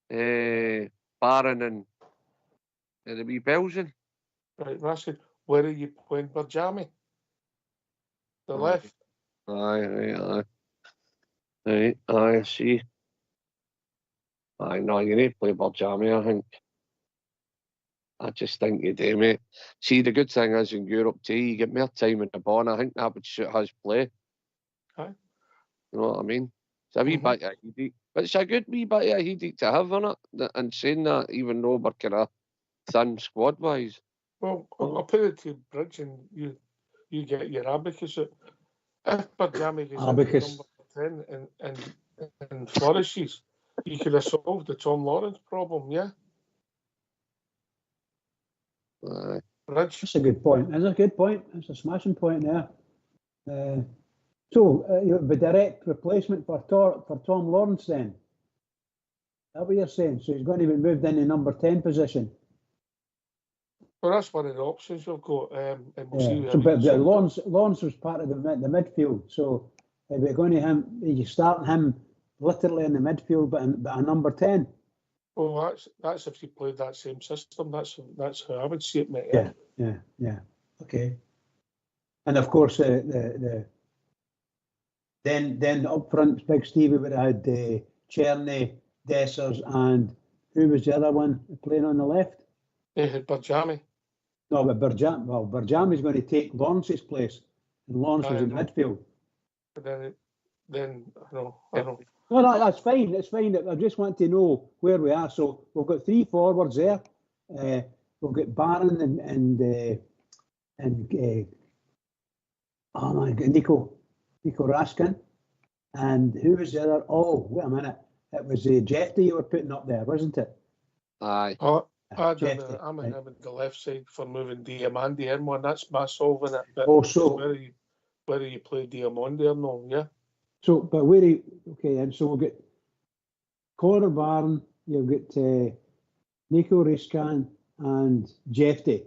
Barron, and the wee Belgian. Right, Raskin, where are you playing Barjami? The left. Aye, I see. Aye, no, you need to play Barjami, I think. I just think you do, mate. See, the good thing is in Europe too, you get more time in the ball. I think that would suit his play. Aye. You know what I mean? It's a wee bit of headache. But it's a good wee bit of headache to have, isn't it? And saying that, even though we're kind of thin squad-wise. Well, I'll put it to you, Bridge, and you get your abacus out. If Barjami goes Abacus. into number 10 and flourishes, you could have solved the Tom Lawrence problem, yeah? Aye. Bridge. That's a good point. That's a good point. That's a smashing point there. So, the direct replacement for Tom Lawrence then? Is that what you're saying? So he's going to be moved into number 10 position? Well, that's one of the options we've got. And we'll see So, but Lawrence was part of the midfield. So, if we're going to you starting him literally in the midfield, but a number 10? Well, that's if you played that same system. That's how I would see it, mate. Yeah. Okay. And of course, then up front, Big Stevie would have had Cherny, Dessers, and who was the other one playing on the left? They had Barjami. No, but Barjami's going to take Lawrence's place, and Lawrence was in midfield. But then I know. No, that's fine. It's fine. I just want to know where we are. So we've got 3 forwards there. We've got Barron and oh my God, Nico Raskin, and who was the other? Oh, wait a minute. It was Jeffy you were putting up there, wasn't it? Aye. I'm in the left side for moving Diamandi in one. That's my solving it. But whether you play Diamandi or no, yeah. So, but and so we'll get Conor Barron, you'll get Nico Raskin and Jeffy.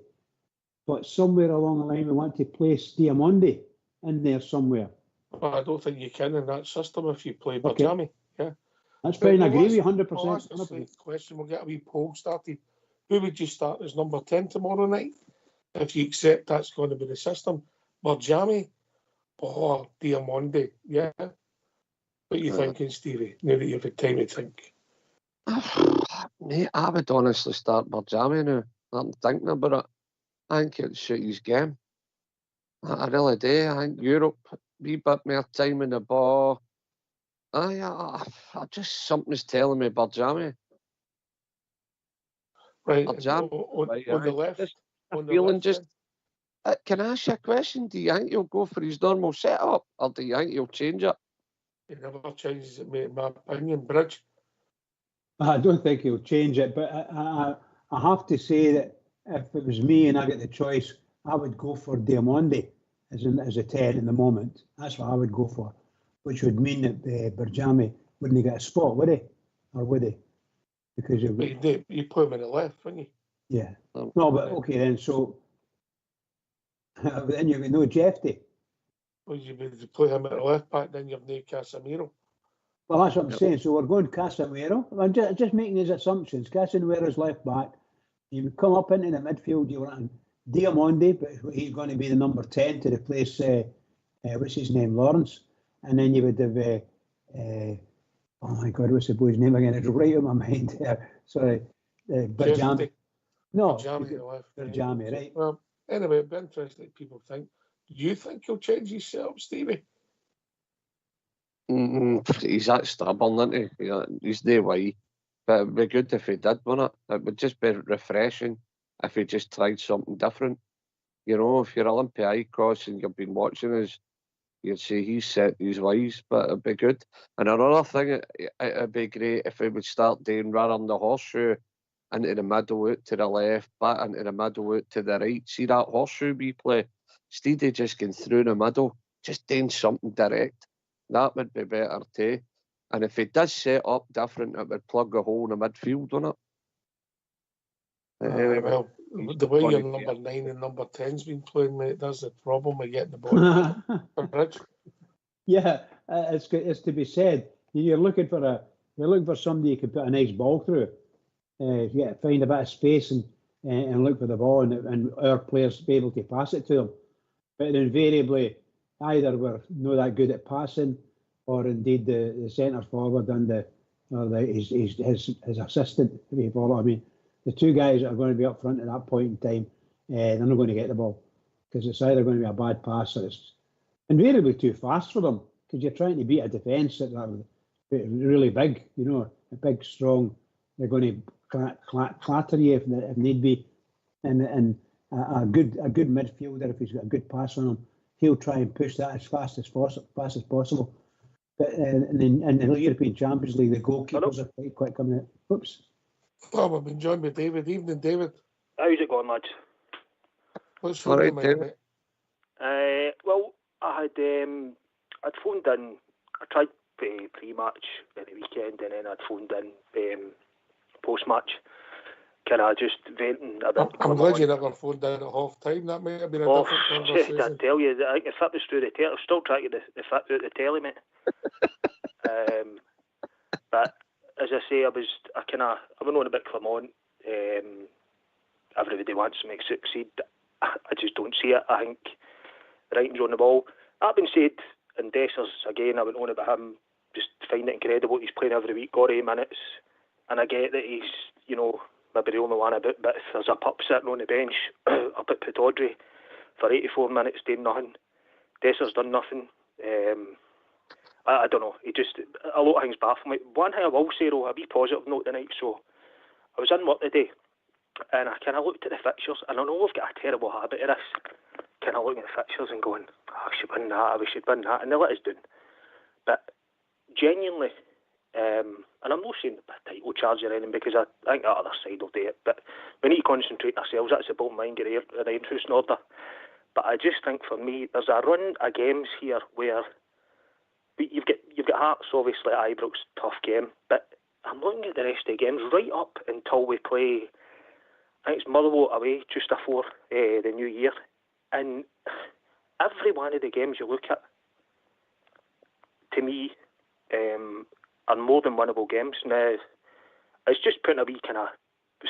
But somewhere along the line, we want to place Diamandi in there somewhere. Well, I don't think you can in that system if you play Barjami. Yeah. That's fine. I agree with you 100%. I'll ask this question. We'll get a wee poll started. Who would you start as number 10 tomorrow night? If you accept that's going to be the system. Barjami or Diamandi? Yeah. What are you thinking, Stevie? Now that you've had time to think. Mate, I would honestly start Barjami now. I'm thinking about it. I think it'd suit his game. I really do. I think Europe, wee bit more time in the ball. I just something's telling me Barjami. Right. Barjami. On the left. Can I ask you a question? Do you think he'll go for his normal setup, or do you think he'll change it? He never changes it, mate, in my opinion. Bridge. I don't think he'll change it, but I have to say that if it was me and I get the choice, I would go for Diamandi as a 10 at the moment. That's what I would go for, which would mean that Barjami wouldn't get a spot, would he? Or would he? Because you put him in the left, wouldn't you? Yeah. No, but okay then. So then you've got no Jeffy. Well, you would play him at the left back, then you've no Casemiro. Well, that's what I'm saying. So we're going Casemiro. I'm just making these assumptions. Casemiro's left back. You would come up into the midfield. You want Diamandi, but he's going to be the number 10 to replace what's his name, Lawrence. And then you would have oh my God, what's the boy's name again? It's right in my mind there. Sorry, Barjami. No, Barjami, right? Well, anyway, it'd be interesting what people think. Do you think he'll change his setup, Stevie? He's that stubborn, isn't he? He's no way. But it'd be good if he did, wouldn't it? It would just be refreshing if he just tried something different. You know, if you're Olympiacos and you've been watching us, you'd say he's set his ways, but it'd be good. And another thing, it'd be great if he would start doing rather than the horseshoe into the middle, out to the left, back into the middle, out to the right. See that horseshoe we play? Instead of just going through the middle, just doing something direct. That would be better too. And if he does set up different, it would plug a hole in the midfield, wouldn't it? Well, the way your number 9 and number 10's been playing, mate, that's the problem with getting the ball. Yeah, it's to be said. You're looking for somebody you can put a nice ball through. Find a bit of space and look for the ball, and our players be able to pass it to them. But invariably, either we're not that good at passing, or indeed the centre forward and his assistant, if you follow what I mean. The two guys that are going to be up front at that point in time, they're not going to get the ball, because it's either going to be a bad pass or it's invariably too fast for them. because you're trying to beat a defence that really big, you know, a big, strong. They're going to clatter you if need be, and a good midfielder, if he's got a good pass on him, he'll try and push that as fast as possible. But in the European Champions League, the goalkeepers are quite quick coming out. Oops. Oh, I've been joined by David. Evening, David. How's it going, lads? What's your name, mate? Well, I'd phoned in. I tried pre-match at the weekend, and then I'd phoned in post-match. Kind of just venting a bit. I'm glad you never phoned in at half time. That might have been a different conversation. I tell you, if that was through the telly, I'm still trying to get the fit out the telly, mate. But as I say, I've been on a bit Clermont. Everybody wants to make succeed. I just don't see it. I think the writing's on the wall. That being said, and Dessers, again, I went on about him, just find it incredible. He's playing every week, got 8 minutes. And I get that he's, you know, maybe the only one about, but if there's a pup sitting on the bench up at Pittodrie for 84 minutes doing nothing, Dessers done nothing. I don't know. He just, a lot of things baffle me. One thing I will say, though, a wee positive note tonight. So I was in work today, and I kind of looked at the fixtures, and I know we've got a terrible habit of this, kind of looking at the fixtures and going, we should win that, we should win that, and they let us down. But genuinely, and I'm not saying a title charge or anything, because I think the other side will do it, but we need to concentrate ourselves. That's the bottom line, get the interest in order. But I just think, for me, there's a run of games here where you've got Hearts, obviously, at Ibrox, tough game, but I'm looking at the rest of the games right up until we play, I think it's Motherwell away just before the new year, and every one of the games you look at, to me, are more than winnable games. Now, it's just putting a wee kind of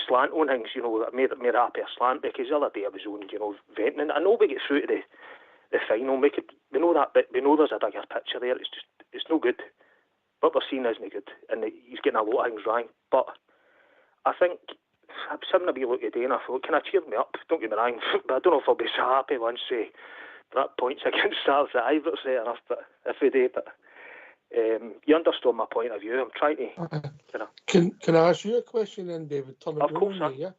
slant on things, you know, made happy a slant, because the other day I was on, you know, venting, and I know we get through to the final, we know that, but we know there's a bigger picture there. It's no good. What we're seeing isn't good, and he's getting a lot of things wrong. But I think I was having a wee look today, and I thought, can I cheer me up? Don't get me wrong, but I don't know if I'll be so happy once that points against Stars at Ibrox there enough, but if we do, but you understand my point of view. I'm trying to Can I ask you a question then, David? Turn it of course, on you,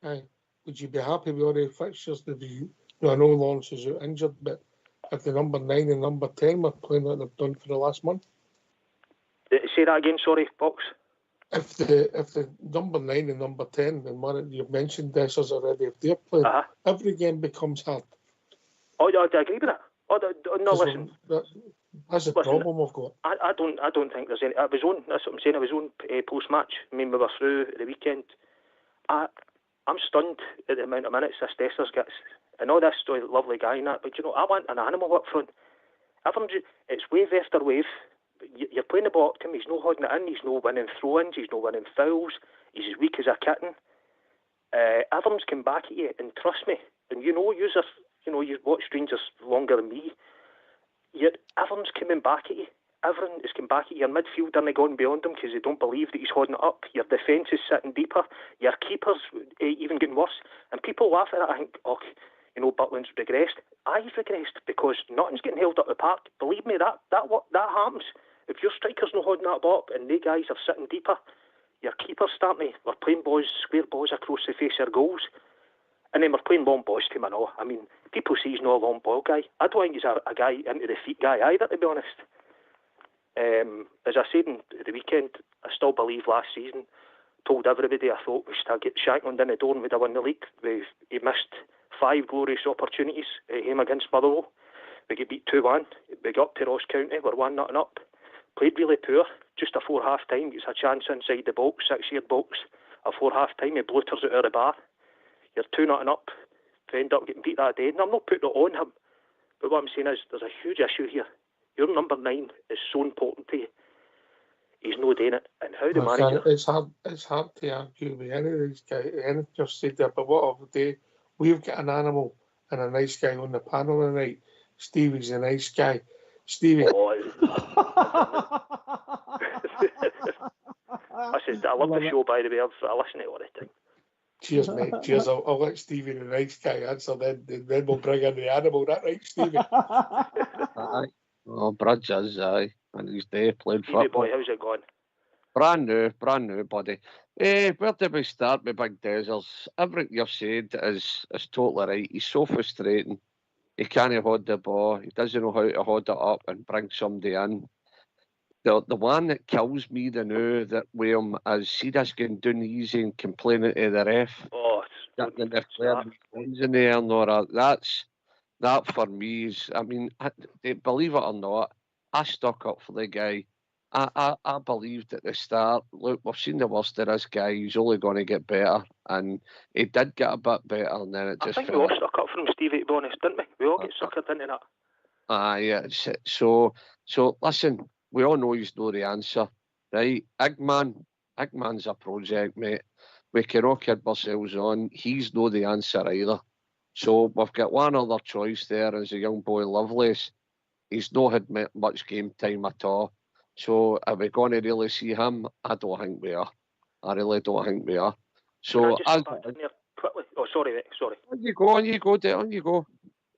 yeah? Would you be happy with all the fixtures that I know Lawrence is out injured, but if the number 9 and number 10 were playing like they've done for the last month? Say that again, sorry, Box. If the number 9 and number 10, and one you've mentioned Dessers already, if they're playing, every game becomes hard. Oh, I agree with that. No, listen. That's the problem we've got. I don't think there's any. I was on. That's what I'm saying. I was on post match. I mean, we were through the weekend. I'm stunned at the amount of minutes this Dessers gets. I know this lovely guy and that, but you know, I want an animal up front. It's wave after wave. You're playing the ball up to him. He's not holding it in. He's not winning throw-ins. He's not winning fouls. He's as weak as a kitten. Evans came back at you, and trust me, and you know, you've watched Rangers longer than me. Everyone's coming back at you. Everyone is coming back at you. Your midfield aren't going beyond him because they don't believe that he's holding it up. Your defence is sitting deeper. Your keeper's even getting worse. And people laugh at it. I think, Butland's regressed. He's regressed because nothing's getting held up the park. Believe me, that happens. If your striker's not holding that ball up and they guys are sitting deeper, your keeper's starting to, we're playing square balls across the face of goals. And then we're playing long balls to him and all. I mean, people say he's not a long ball guy. I don't think he's a guy into the feet guy either, to be honest. As I said in the weekend, I still believe last season, told everybody I thought we should get Shankland in the door and we'd have won the league. He missed 5 glorious opportunities at home against Motherwell. We get beat 2-1. We got up to Ross County, we're 1-0 up. Played really poor, just before half time. Gets a chance inside the box, 6-yard box. Before half time, he blooters it out of the bar. You're 2-0 up, to end up getting beat that day. And I'm not putting it on him, but what I'm saying is there's a huge issue here. Your number 9 is so important to you. He's not doing it. And how the manager... It's hard to argue with any of these guys. Anything you've said there, but what of the day, we've got an animal and a nice guy on the panel tonight. Stevie's a nice guy. Stevie... I love the show, by the way. I listen to it all the time. Cheers, mate. Cheers. I'll let Stevie, the nice guy, answer then we'll bring in the animal. That right, Stevie? Oh, Bridge is, aye. And he's there playing Stevie football. boy, how's it going? Brand new, buddy. Where do we start with Big Desers? Everything you've said is totally right. He's so frustrating. He can't hold the ball. He doesn't know how to hold it up and bring somebody in. The one that kills me the now that William is see this getting done easy and complaining to the ref. Oh, That the player phones in the air and all that. That for me is, I mean, believe it or not, I stuck up for the guy. I believed at the start, look, we've seen the worst of this guy, he's only going to get better. And he did get a bit better, and then it just I think we all stuck up for him, Stevie, to be honest, didn't we? We all get suckered into that. Aye, so listen, we all know he's not the answer, right? Eggman's a project, mate. We can all kid ourselves on. He's not the answer either. So we've got one other choice there as a young boy, Lovelace. He's not had much game time at all. So are we going to really see him? I don't think we are. I really don't think we are. So Can I just come back in there quickly? Oh, sorry, mate. Sorry. On you go, Dale, on you go.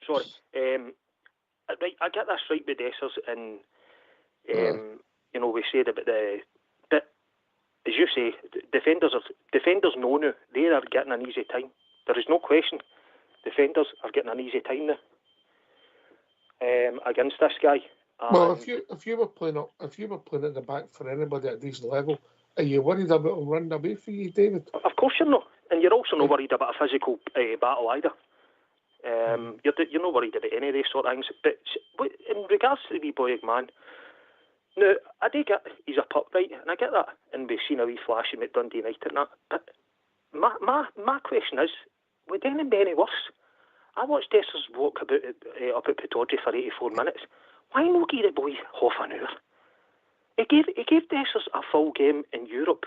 Sorry. Right, I get this right with Dessers, and you know, we said about but as you say, defenders know now they are getting an easy time. There is no question. Defenders are getting an easy time now against this guy. Well, if you were playing at the back for anybody at this level, are you worried about him running away for you, David? Of course you're not, and you're also not worried about a physical battle either. You're not worried about any of these sort of things. But in regards to the wee boy man, now I do get he's a pup, right, and I get that, and we've seen a wee flash in Dundee United and that. But my question is, would anything be any worse? I watched Dessers walk about up at Pittodrie for 84 minutes. Why not give the boy half an hour? He gave Dessers a full game in Europe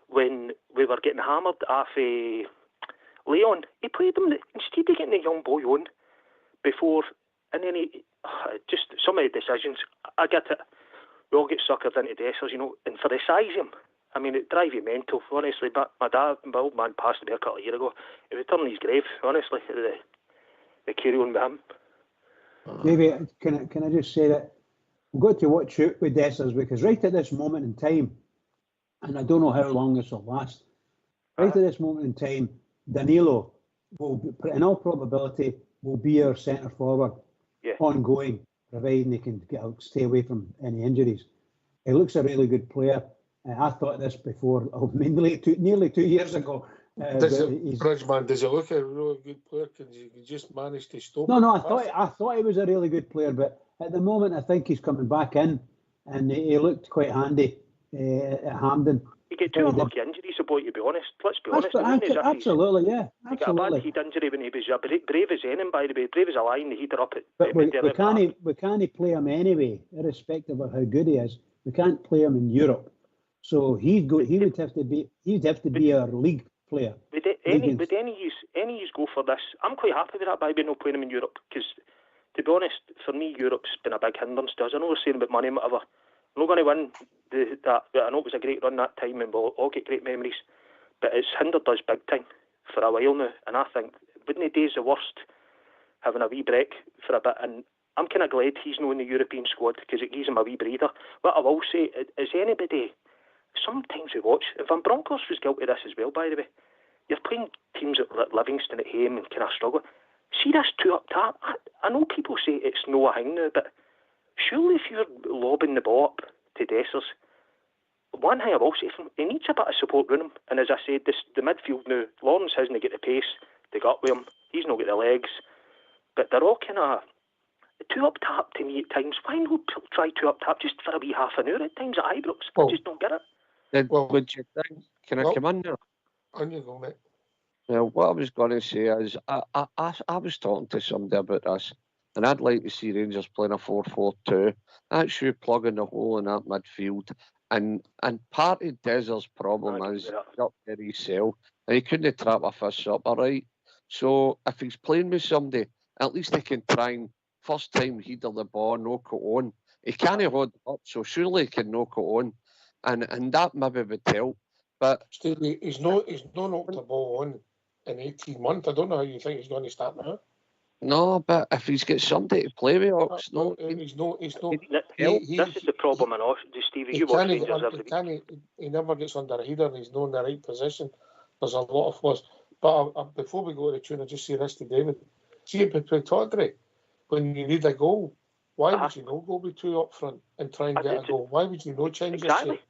when we were getting hammered off Leon. He played him instead of getting the young boy on before, and then just some of the decisions. I get it. We all get suckered into Dessers, you know, and for the size of him, I mean, it drives you mental, honestly. But my old man passed away a couple of years ago. It would turn his grave, honestly, the carry on with him. Maybe can I just say that we've got to watch out with Dessers, because right at this moment in time, and I don't know how long this will last, right at this moment in time, Danilo will, in all probability, will be our centre forward ongoing, providing he can stay away from any injuries. He looks a really good player. I thought this before, nearly 2 years ago. Does it look a really good player? Can you just manage to stop? No, I thought he was a really good player, but at the moment I think he's coming back in, and he looked quite handy at Hampden. He get two unlucky injuries, boy, to be honest. Let's be honest. Absolutely, yeah. He got a bad head injury when he was brave as any, by the way. Brave as a lion, the heater up at. But we can't play him anyway, irrespective of how good he is. We can't play him in Europe, so he'd have to be our league player. Would any use go for this? I'm quite happy with that, by not playing him in Europe, because to be honest, for me, Europe's been a big hindrance to us. I know we're saying about money and whatever. We're not going to win that. I know it was a great run that time, and we'll all get great memories, but it's hindered us big time for a while now. And I think, wouldn't the days the worst having a wee break for a bit? And I'm kind of glad he's not in the European squad, because it gives him a wee breather. What I will say is, anybody, sometimes we watch, and Van Bronckhorst was guilty of this as well, by the way. You're playing teams like Livingston at home and kind of struggle. See this two up top? I know people say it's no a thing now, but surely if you're lobbing the ball up to Dessers, one thing I will say from him, he needs a bit of support with him. And as I said, the midfield now, Lawrence hasn't got the pace to go up with him. He's not got the legs. But they're all kind of two up top to me at times. Why not try two up top just for a wee half an hour at times at Ibrox? I just don't get it. Would you think? Can I come in there? On you go, mate. Well, what I was going to say is, I was talking to somebody about this, and I'd like to see Rangers playing a 4-4-2. That's you plugging the hole in that midfield. And part of Desert's problem is up there his cell, and he couldn't trap a fist up, all right? So if he's playing with somebody, at least he can try and first time header the ball, knock it on. He can't hold it up, so surely he can knock it on, and that maybe would help. But Stevie, he's not knocked the ball on in 18 months. I don't know how you think he's going to start now. No, but if he's got somebody to play with, Ox, no. He's not. This is the problem in us, Stevie. You watch Rangers every week. He never gets under a header and he's not in the right position. There's a lot of flaws. But before we go to the tune, I just say this to David. See, Tawdry, when you need a goal, why would you not go with two up front and try and get a goal? Why would you not change your shape?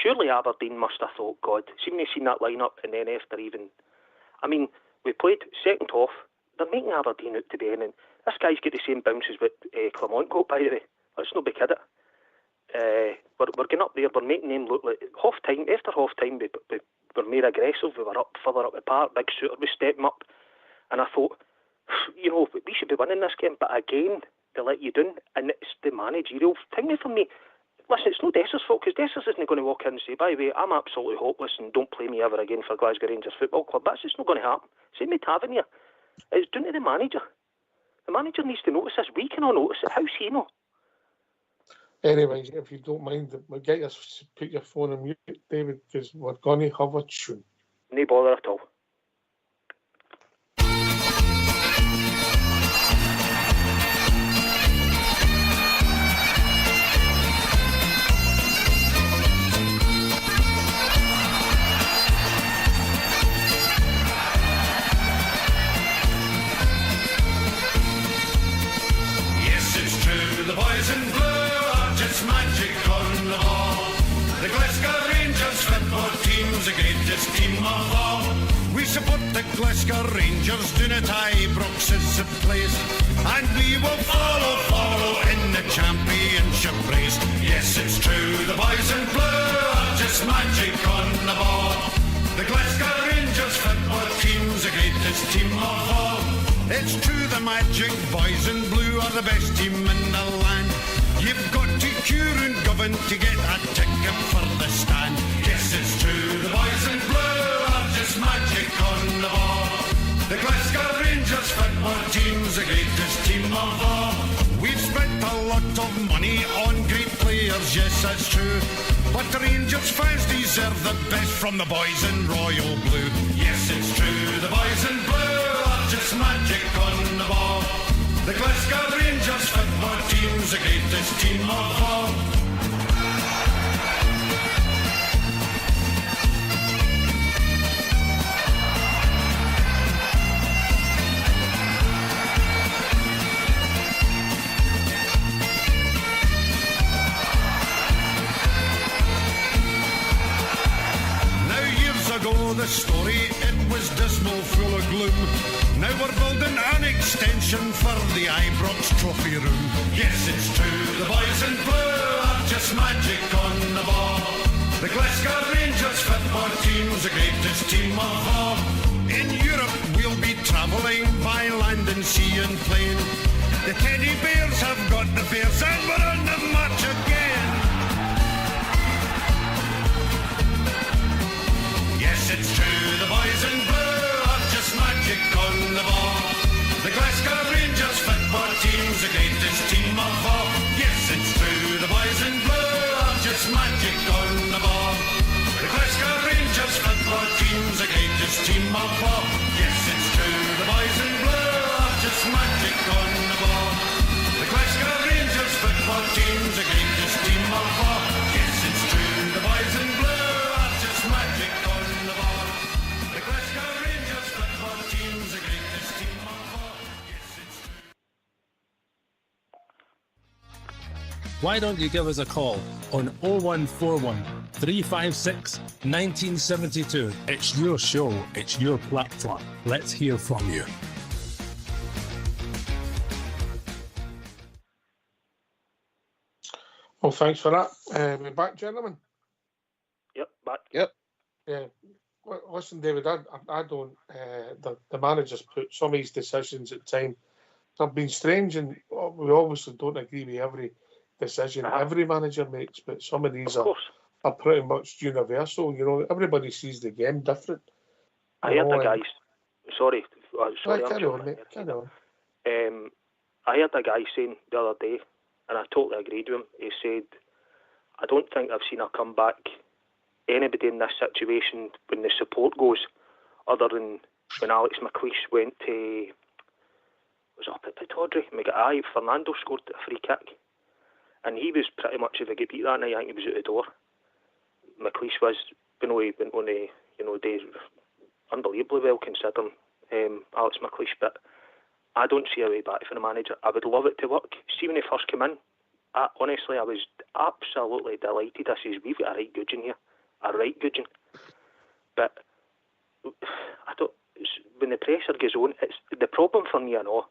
Surely Aberdeen must have thought, God, see when they seen that line-up and then after even... I mean, we played second half. They're making Aberdeen out to be anything. This guy's got the same bounces with Clement got, by the way. Let's not be kidding. We're getting up there. We're making them look like half-time. After half-time, we were more aggressive. We were up further up the park. Big Shooter was stepping up. And I thought, you know, we should be winning this game. But again, they let you down. And it's the managerial thing for me. Listen, it's not Dessers' fault, because Dessers isn't going to walk in and say, by the way, I'm absolutely hopeless and don't play me ever again for Glasgow Rangers Football Club. That's just not going to happen. Same with Tavernier. It's down to the manager. The manager needs to notice this. We cannot notice it. How's he know? Anyway, if you don't mind, we'll get you put your phone on mute, David, because we're going to have a tune. No bother at all. The greatest team of all. We support the Glasgow Rangers, doing it Ibrox is the place, and we will follow in the championship race. Yes, it's true, the boys in blue are just magic on the ball. The Glasgow Rangers football team's the greatest team of all. It's true, the magic boys in blue are the best team in the land. You've got to cure and govern to get a ticket for the stand. Yes, it's true, the boys in blue are just magic on the ball. The Glasgow Rangers football team's the greatest team of all. We've spent a lot of money on great players, yes, that's true. But the Rangers fans deserve the best from the boys in royal blue. Yes, it's true, the boys in blue are just magic on the ball. The Glasgow Rangers football team's the greatest team of all. The story, it was dismal, full of gloom. Now we're building an extension for the Ibrox trophy room. Yes, it's true, the boys in blue are just magic on the ball. The Glasgow Rangers football team's the greatest team of all. In Europe we'll be travelling by land and sea and plane. The Teddy Bears have got the fares and we're on the march again. Yes, it's true, the boys in blue are just magic on the ball. The Glasgow Rangers football team's the greatest team of all. Yes, it's true, the boys in blue are just magic on the ball. The Glasgow Rangers football team's the greatest team of all. Yes, it's true, the boys in blue are just magic on the ball. The Glasgow Rangers football team's the greatest team of all. Yes, it's true, the boys in blue are just magic on the ball. The Glasgow Rangers football team's the greatest team of all. Yes, it's true. Why don't you give us a call on 0141 356 1972? It's your show, it's your platform. Let's hear from you. Well, thanks for that. We're back, gentlemen. Yep, back. Yep. Yeah. Listen, David, I don't. The managers put some of his decisions at times have been strange, and we obviously don't agree with every decision every manager makes, but some of these are pretty much universal. You know, everybody sees the game different. I heard the guys. Sorry, carry on, mate. Carry on. I heard a guy saying the other day, and I totally agreed with him. He said, "I don't think I've seen a comeback anybody in this situation when the support goes, other than when Alex McLeish went to, was up at Pittodrie, Fernando scored a free kick, and he was pretty much, if he got beat that night, I think he was out the door. McLeish was, he went on a, day unbelievably well considering Alex McLeish, but I don't see a way back for the manager. I would love it to work. See, when he first came in, honestly, I was absolutely delighted. I says, we've got a right Dujon here, a right Dujon. But when the pressure goes on, it's the problem for me, I know,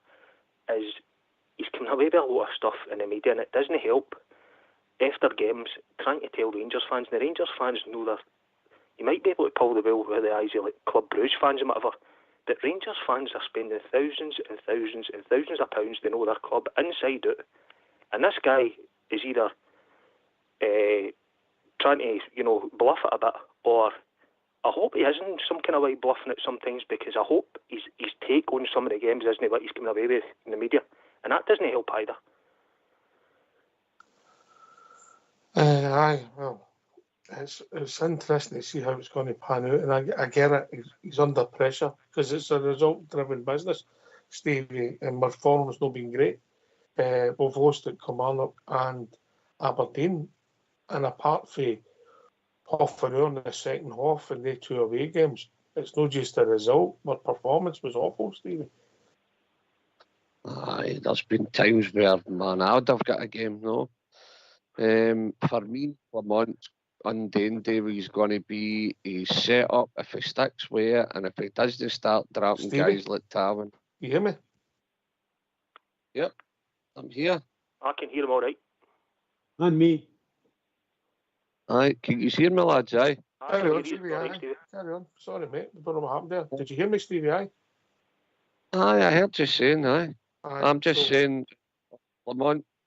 is he's coming away with a lot of stuff in the media, and it doesn't help after games trying to tell Rangers fans. And the Rangers fans know that you might be able to pull the wool with the eyes of like Club Bruges fans and whatever, but Rangers fans are spending thousands and thousands and thousands of pounds to know their club inside out. And this guy is either trying to, bluff it a bit, or I hope he isn't some kind of way bluffing it sometimes, because I hope his take on some of the games isn't what he's coming away with in the media, and that doesn't help either. Well, it's interesting to see how it's going to pan out, and I get it. He's under pressure because it's a result-driven business, Stevie, and my form's not been great. We've lost at Kilmarnock and Aberdeen, and apart from Pofferoo in the second half and they 2 away games, it's not just a result. My performance was awful, Stevie. Aye, there's been times where, man, I would have got a game, no. For me, Clement's undoing he's going to be his set up if he sticks with it, and if he doesn't start dropping Stevie? guys like Tavin. You hear me? Yep, I'm here. I can hear him all right. And me. Aye, can you hear me, lads? Aye. Carry on, Stevie. Aye. Carry on. Sorry, mate. I don't know what happened there. Did you hear me, Stevie? Aye. Aye, I heard you saying, aye. I'm just so- saying,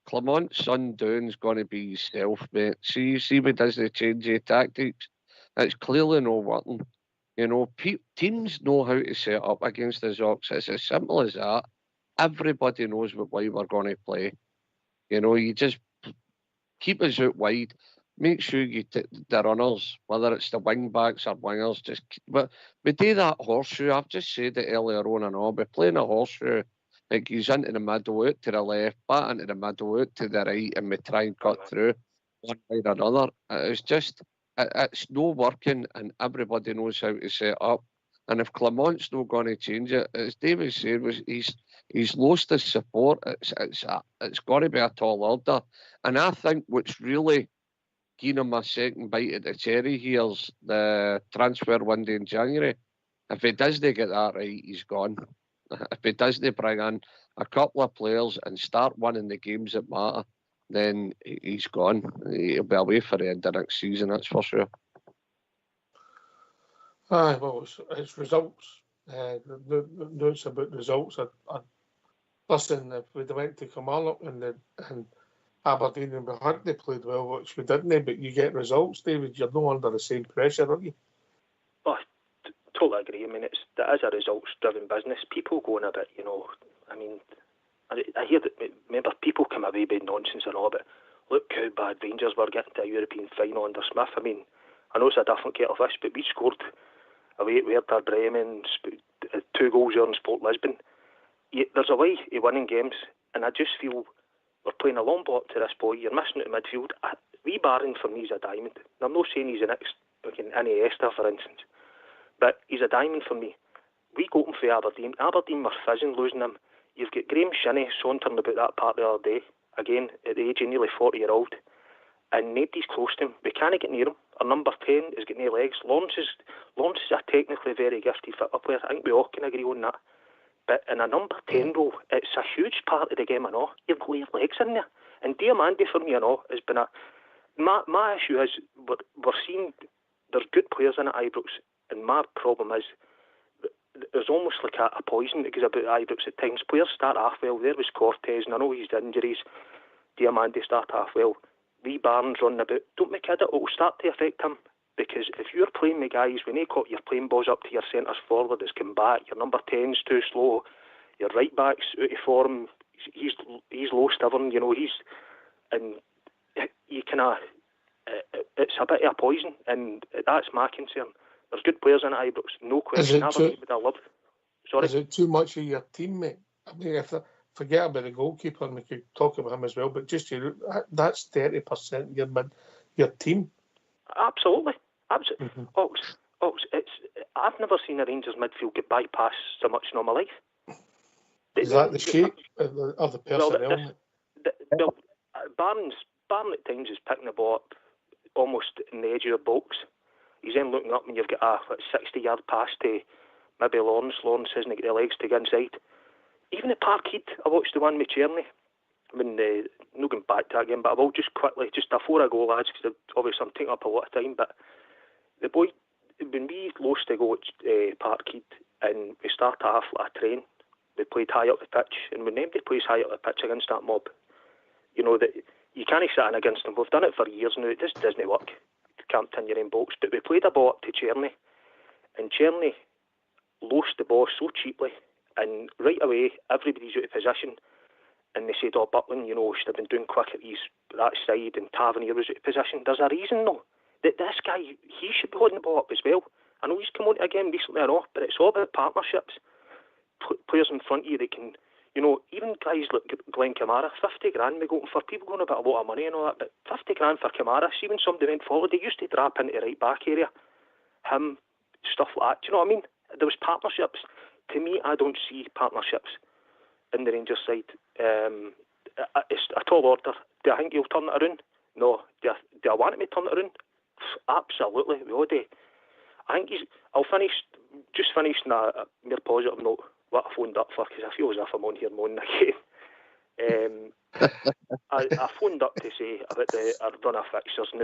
Clement's undoing's going to be himself, mate. See if he doesn't change the tactics. It's clearly not working. Teams know how to set up against the Zocs. It's as simple as that. Everybody knows what way we're going to play. You just keep us out wide. Make sure you the runners, whether it's the wing backs or wingers, but we do that horseshoe. I've just said it earlier on and all. We're playing a horseshoe. Like he's into the middle, out to the left, back into the middle, out to the right, and we try and cut through one way or another. It's just, it's no working, and everybody knows how to set up. And if Clement's not going to change it, as David said, he's lost his support. It's got to be a tall order. And I think what's really giving him a second bite at the cherry here's the transfer window in January. If he doesn't get that right, he's gone. If he doesn't bring in a couple of players and start winning the games that matter, then he's gone. He'll be away for the end of next season, that's for sure. Aye, well, it's results. No, it's about results. Listen, if we'd went to Kilmarnock and Aberdeen and we hadn't played well, which we didn't, but you get results, David, you're no under the same pressure, are you? Oh, totally agree. I mean, that is a results-driven business. People going a bit, I mean, I hear that, remember, people come away with nonsense and all, but look how bad Rangers were getting to a European final under Smith. I mean, I know it's a different kettle of fish, but we scored away at Werder Bremen, 2 goals here in Sport Lisbon. There's a way of winning games, and I just feel we're playing a long ball up to this boy. You're missing it in midfield. Wee Barron for me is a diamond. And I'm not saying he's the next Iniesta, for instance, but he's a diamond for me. We got him for Aberdeen. Aberdeen were fizzing losing him. You've got Graham Shinney sauntering about that part the other day, again at the age of nearly 40-year-old, and nobody's close to him. We can't get near him. Our number 10 is getting no legs. Lawrence is a technically very gifted football player. I think we all can agree on that. But in a number 10 role, it's a huge part of the game, I know. You've got your legs in there. And Diamandi for me, I know, has been my issue is we're seeing there's good players in at Ibrox, and my problem is there's almost like a poison that goes about Ibrox at times. Players start half well. There was Cortez, and I know he's injuries. Diamandi start half well. Wee Barnes running about. Don't make it, it will start to affect him. Because if you're playing with guys, when you're playing balls up to your centres forward that's come back, your number 10's too slow, your right back's out of form, he's low stubborn, it's a bit of a poison, and that's my concern. There's good players in Ibrox, no question. Aberdeen would have loved. Sorry? Is it too much of your team, mate? I mean, forget about the goalkeeper, and we could talk about him as well, but just that's 30% of your team. Absolutely. Mm-hmm. Ox, I've never seen a Rangers midfield get bypassed so much in all my life. Is that the shape of the personnel? Well, Barnes at times is picking the ball up almost in the edge of the box. He's then looking up and you've got a 60-yard pass to maybe Lawrence. Lawrence hasn't got the legs to get inside. Even at Parkhead, I watched the one with Tierney. I mean, not going back to that again, but I will just quickly, just before I go, lads, because obviously I'm taking up a lot of time, but the boy, when we lost the goal at Parkhead and we started half like a train, we played high up the pitch, and when anybody plays high up the pitch against that mob, you know, that you can't sit in against them. We've done it for years now. It just doesn't work. You can't tin your own box. But we played a ball up to Tierney, and Tierney lost the ball so cheaply, and right away, everybody's out of position, and they said, oh, Buckland, you know, should have been doing quick at that side, and Tavernier was out of position. There's a reason, though, that this guy, he should be holding the ball up as well. I know he's come on again recently, I know, but it's all about partnerships. Players in front of you that can, you know, even guys like Glenn Kamara, 50 grand, we go for people going about a lot of money and all that, but 50 grand for Kamara, see when somebody went forward, they used to drop into the right back area, him, stuff like that, do you know what I mean? There was partnerships. To me, I don't see partnerships in the Rangers side. It's a tall order. Do I think he'll turn it around? No. Do I want him to turn it around? Absolutely, we all do. I think I'll finish on a more positive note, what I phoned up for, because I feel as if I'm on here moaning again. I phoned up to say about our run of fixtures, and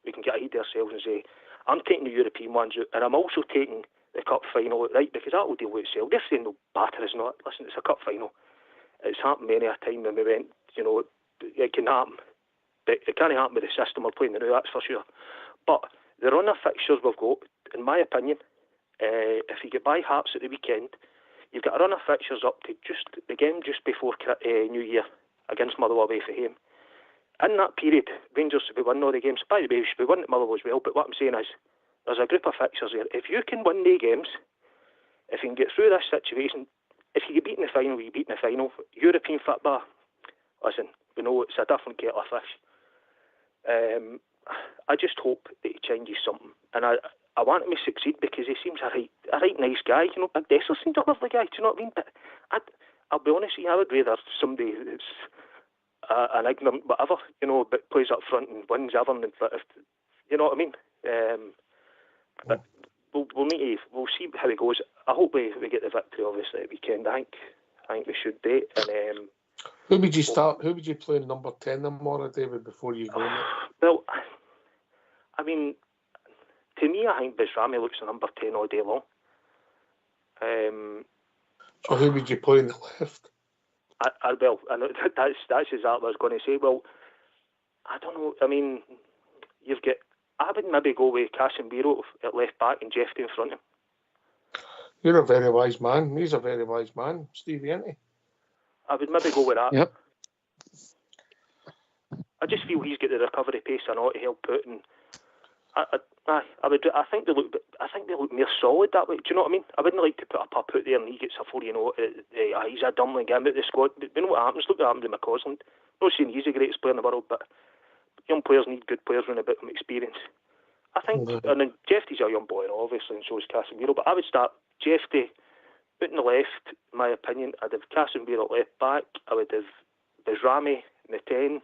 we can get ahead of ourselves and say, I'm taking the European ones out, and I'm also taking the cup final out, right, because that will deal with itself. They're saying no batter is not. Listen, it's a cup final. It's happened many a time when we went, you know, it can happen. But it can't happen with the system we're playing now, that's for sure. But the run of fixtures we've got, in my opinion, if you get by Hearts at the weekend, you've got a run of fixtures up to just the game just before New Year against Motherwell away for him. In that period, Rangers should be winning all the games. By the way, we should be winning at Motherwell as well, but what I'm saying is, there's a group of fixtures here. If you can win the games, if you can get through this situation, if you get beat in the final, you beat in the final. European football, listen, we know it's a different kettle of fish. I just hope that he changes something. And I want him to succeed because he seems a right nice guy. You know, Big Dessler seems a lovely guy, do you know what I mean? But I'll be honest with you, I would rather somebody that's an ignorant whatever, you know, but plays up front and wins everything. You know what I mean? But we'll see how it goes. I hope we get the victory, obviously, at the weekend. I think we should do it. And who would you start? Who would you play in number 10 tomorrow, David, before you go? Well, I mean, to me, I think Bezrami looks a number 10 all day long. So who would you play in the left? I know that's exactly what I was going to say. Well, I don't know. I mean, I would maybe go with Casemiro at left back and Jeffy in front of him. You're a very wise man. He's a very wise man, Stevie, isn't he? I would maybe go with that. Yep. I just feel he's got the recovery pace and all to help out, and I think they look more solid that way. Do you know what I mean? I wouldn't like to put a pup out there and he gets a 4, you know, he's a dumbling, get him out of the squad. But you know what happens? Look what happened to McCausland. I'm not saying he's the greatest player in the world, but young players need good players with a bit of experience. I think, and then Jeffy's a young boy, obviously, and so is Casemiro. But I would start Jeffy out on the left. In my opinion, I'd have Casemiro at left back. I would have Bezrami in the 10.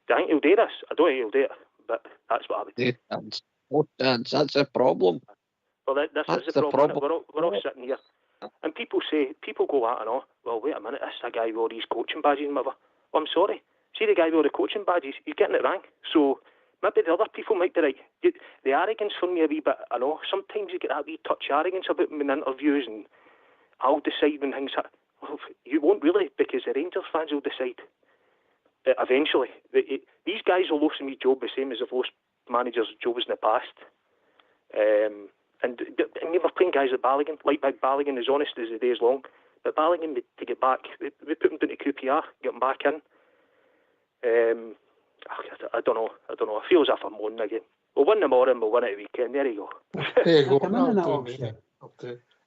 Do I think he'll do this? I don't think he'll do it, but that's what I would do. That's a problem. Well, this is the problem. We're all sitting here, and people go out and all. Well, wait a minute, this is a guy with all these coaching badges and whatever. Well, I'm sorry. See the guy with all the coaching badges, he's getting it wrong. So maybe the other people might be right. The arrogance for me a wee bit, I know, sometimes you get that wee touch of arrogance about me in interviews and I'll decide when things happen. Well, you won't really, because the Rangers fans will decide eventually. These guys will lose me job the same as they've lost managers' jobs in the past. And we were playing guys like Balogun, like Big Balogun, as honest as the day is long. But Balogun, to get back, we put him down to QPR, get him back in. I don't know. I feel as if I'm moaning again. We'll win tomorrow and we'll win it at the weekend. There you go. There you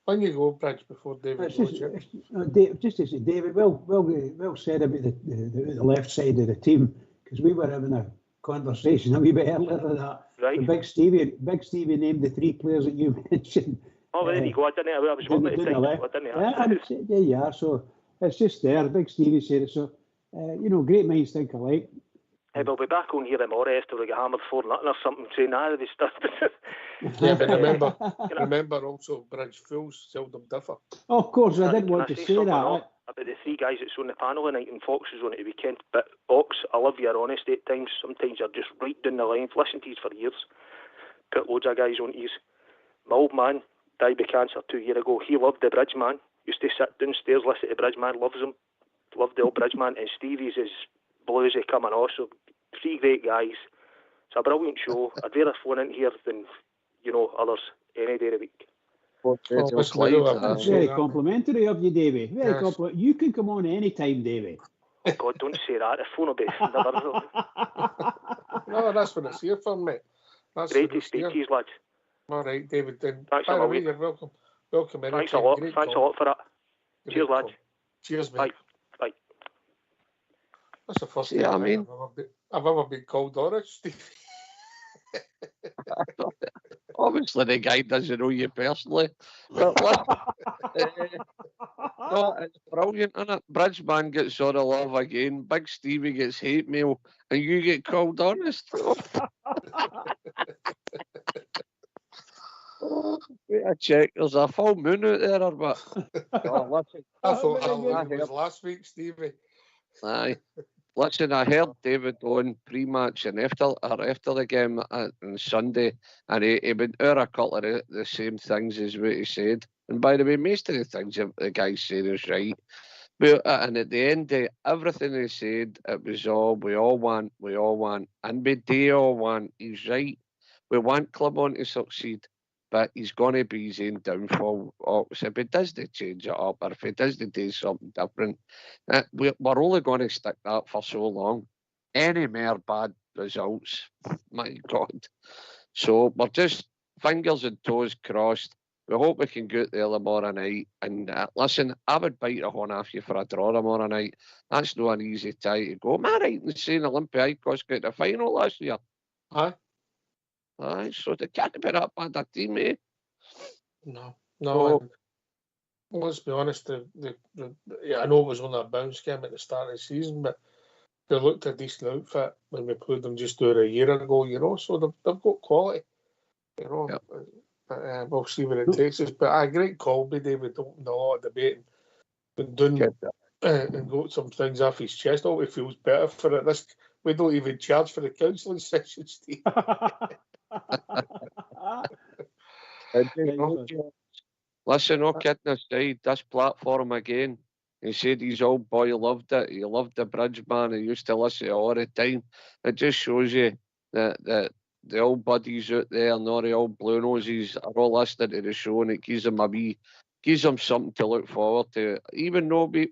go. On you go, Bridge, before David goes. Just to say, David, well said about the left side of the team, because we were having a conversation a wee bit earlier than that. Right. Big Stevie named the 3 players that you mentioned. Oh, there you go. I was working at the time. I didn't There you are. So it's just there. Big Stevie said it. So, great minds think alike. Hey, we'll be back on here tomorrow after we get hammered 4-0 or something, saying they stuff. Yeah, but remember also, Bridge, fools seldom differ. Oh, of course, I didn't want to say that. About the 3 guys that's on the panel tonight and Fox is on at the weekend. But Ox, I love your honesty at times. Sometimes you're just right down the line. I've listened to you for years. Put loads of guys on to you. My old man died of cancer 2 years ago. He loved the Bridge man. Used to sit downstairs, listen to the Bridge man, loves him. Loved the old Bridge man. And Stevie's is bluesy coming off. So 3 great guys. It's a brilliant show. I'd rather phone in here than, others any day of the week. That's very complimentary of you, Davy. Very complimentary. You can come on any time, Davy. Oh God, don't say that. The phone will be never. No, that's what it's here for, mate. That's great to speak to you, lads. All right, David. Then, thanks by the way, you're welcome. Welcome in. Thanks a lot. Thanks a lot for that. Cheers, lads. Cheers, mate. Bye. That's the first time I've ever been called honest, Steve. Obviously, the guy doesn't know you personally. But no, it's brilliant, isn't it? Bridgeman gets all the love again. Big Stevie gets hate mail, and you get called honest. Wait a check. There's a full moon out there, but listen. I thought it was last week, Stevie. Aye. Listen, I heard David on pre-match and after the game on Sunday, and he went over a couple of the same things as what he said. And by the way, most of the things the guy said is right. But and at the end of everything he said, it was all we all want, and we do all want. He's right. We want Clement to succeed, but he's going to be his own downfall. So if he does the change it up, or if he does do something different, we're only going to stick that for so long. Any more bad results, my God. So we're just fingers and toes crossed. We hope we can go out there tomorrow night. And listen, I would bite a horn off you for a draw tomorrow night. That's not an easy tie to go. Am I right in saying Olympiacos got the final last year? Aye, so they can't be that bad a team, eh? No. Let's be honest. I know it was only a bounce game at the start of the season, but they looked a decent outfit when we played them just over a year ago. So they've got quality. Yep. But we'll see where it takes us. But a great call by David, opened a lot of debate and done and got some things off his chest. Oh, he feels better for it. We don't even charge for the counselling session, Steve. Listen, no kidding aside, this platform again, he said his old boy loved it. He loved the Bridge man. He used to listen all the time. It just shows you that the old buddies out there and all the old blue noses are all listening to the show, and it gives them something to look forward to. Even though we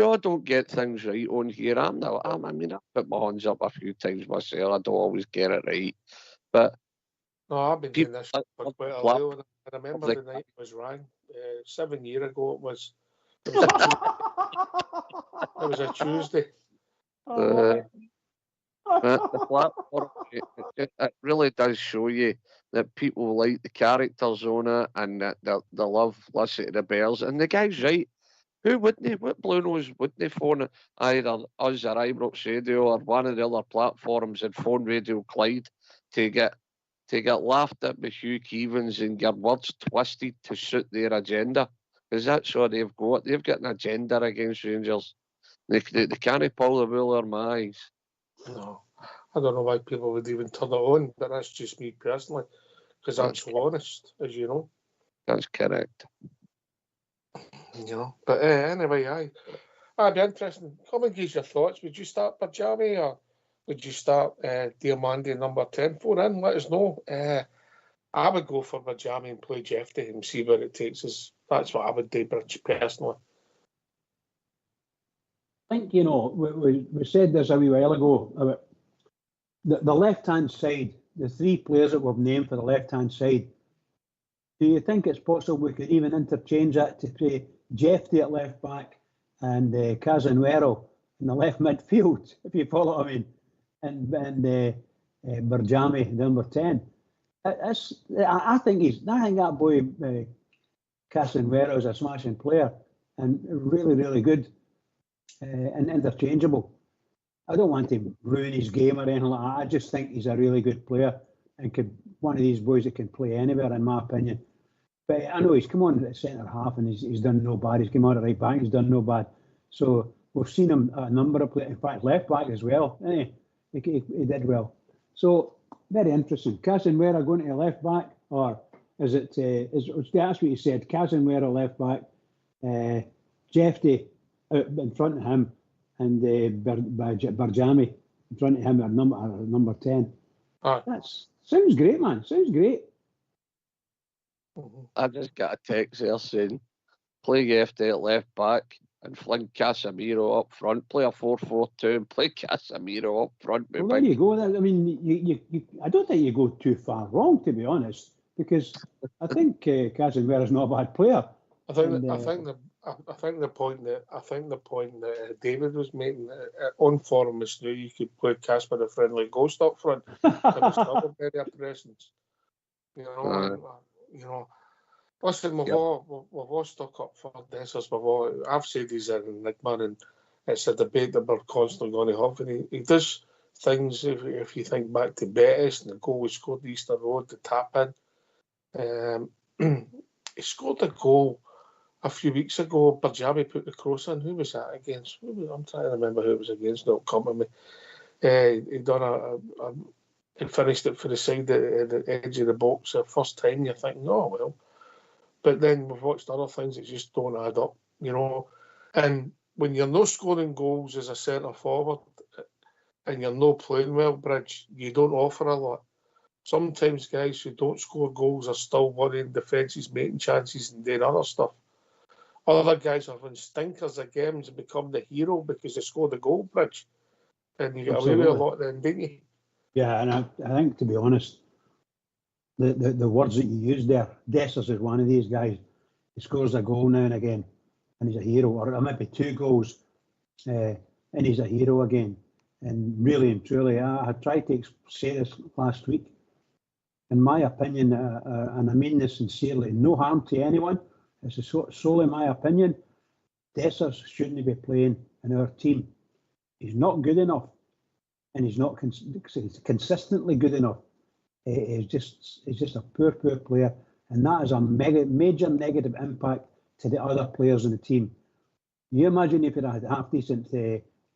all don't get things right on here. I put my hands up a few times myself. I don't always get it right, but no, I've been doing this for quite a while. I remember the night it was rang 7 years ago. It was a Tuesday. The platform, it really does show you that people like the characters on it, and that they love listening to the Bears. And the guy's right. Who wouldn't? What Blue Nose wouldn't phone either us or Ibrox Radio or one of the other platforms and phone Radio Clyde to get laughed at by Hugh Keevans and get words twisted to suit their agenda? Because that's what they've got. They've got an agenda against Rangers. They can't pull the wool over my eyes. No, I don't know why people would even turn it on, but that's just me personally, because I'm so honest, as you know. That's correct. But anyway, I'd be interesting. Come and give your thoughts. Would you start Bajami or would you start Diamandi number 10 for in? Let us know. I would go for Bajami and play Jeffy and see where it takes us. That's what I would do personally. I think, we said this a wee while ago about the left-hand side, the 3 players that we've named for the left-hand side. Do you think it's possible we could even interchange that to play Jeffy at left back and Casemiro in the left midfield, if you follow what I mean, and Berjami, number 10? I think that boy Casemiro is a smashing player and really, really good and interchangeable. I don't want to ruin his game or anything like that. I just think he's a really good player and one of these boys that can play anywhere, in my opinion. But I know he's come on at centre half and he's done no bad. He's come on at right back, he's done no bad. So we've seen him at a number of players, in fact, left back as well. He did well. So very interesting. Casemiro going to left back, or is it? That's what you said. Casemiro left back, Jeffy out in front of him, and Berjami in front of him at number 10. That sounds great, man. Sounds great. I just got a text there saying, play Jeffy at left back and fling Casemiro up front. Play a 4-4-2 and play Casemiro up front. Well, there you go. I mean, I don't think you go too far wrong, to be honest, because I think Casemiro's not a bad player. I think the point that David was making on forum is now you could play Casper the friendly ghost up front, and it's not a very presence. You know. Listen, we've all stuck up for Dessers. I've said he's an enigma, and it's a debate that we're constantly going to have. And he does things, if you think back to Betis and the goal he scored Easter Road, the tap in. He scored a goal a few weeks ago. Berjami put the cross in. Who was that against? I'm trying to remember who it was against. It'll come to me. He finished it for the side at the edge of the box. The first time you're thinking, oh well. But then we've watched other things that just don't add up, you know. And when you're not scoring goals as a centre forward and you're not playing well, Bridge, you don't offer a lot. Sometimes guys who don't score goals are still worrying defences, making chances and doing other stuff. Other guys are having stinkers of games and become the hero because they scored a goal, Bridge. And you get away with a lot then, didn't you? Yeah, and I think, to be honest, the words that you used there, Dessers is one of these guys. He scores a goal now and again, and he's a hero, or maybe 2 goals, and he's a hero again. And really and truly, I tried to say this last week. In my opinion, and I mean this sincerely, no harm to anyone, this is solely my opinion, Dessers shouldn't be playing in our team. He's not good enough, and he's not consistently good enough. He's just a poor player, and that is a major negative impact to the other players in the team. You imagine if you had a half-decent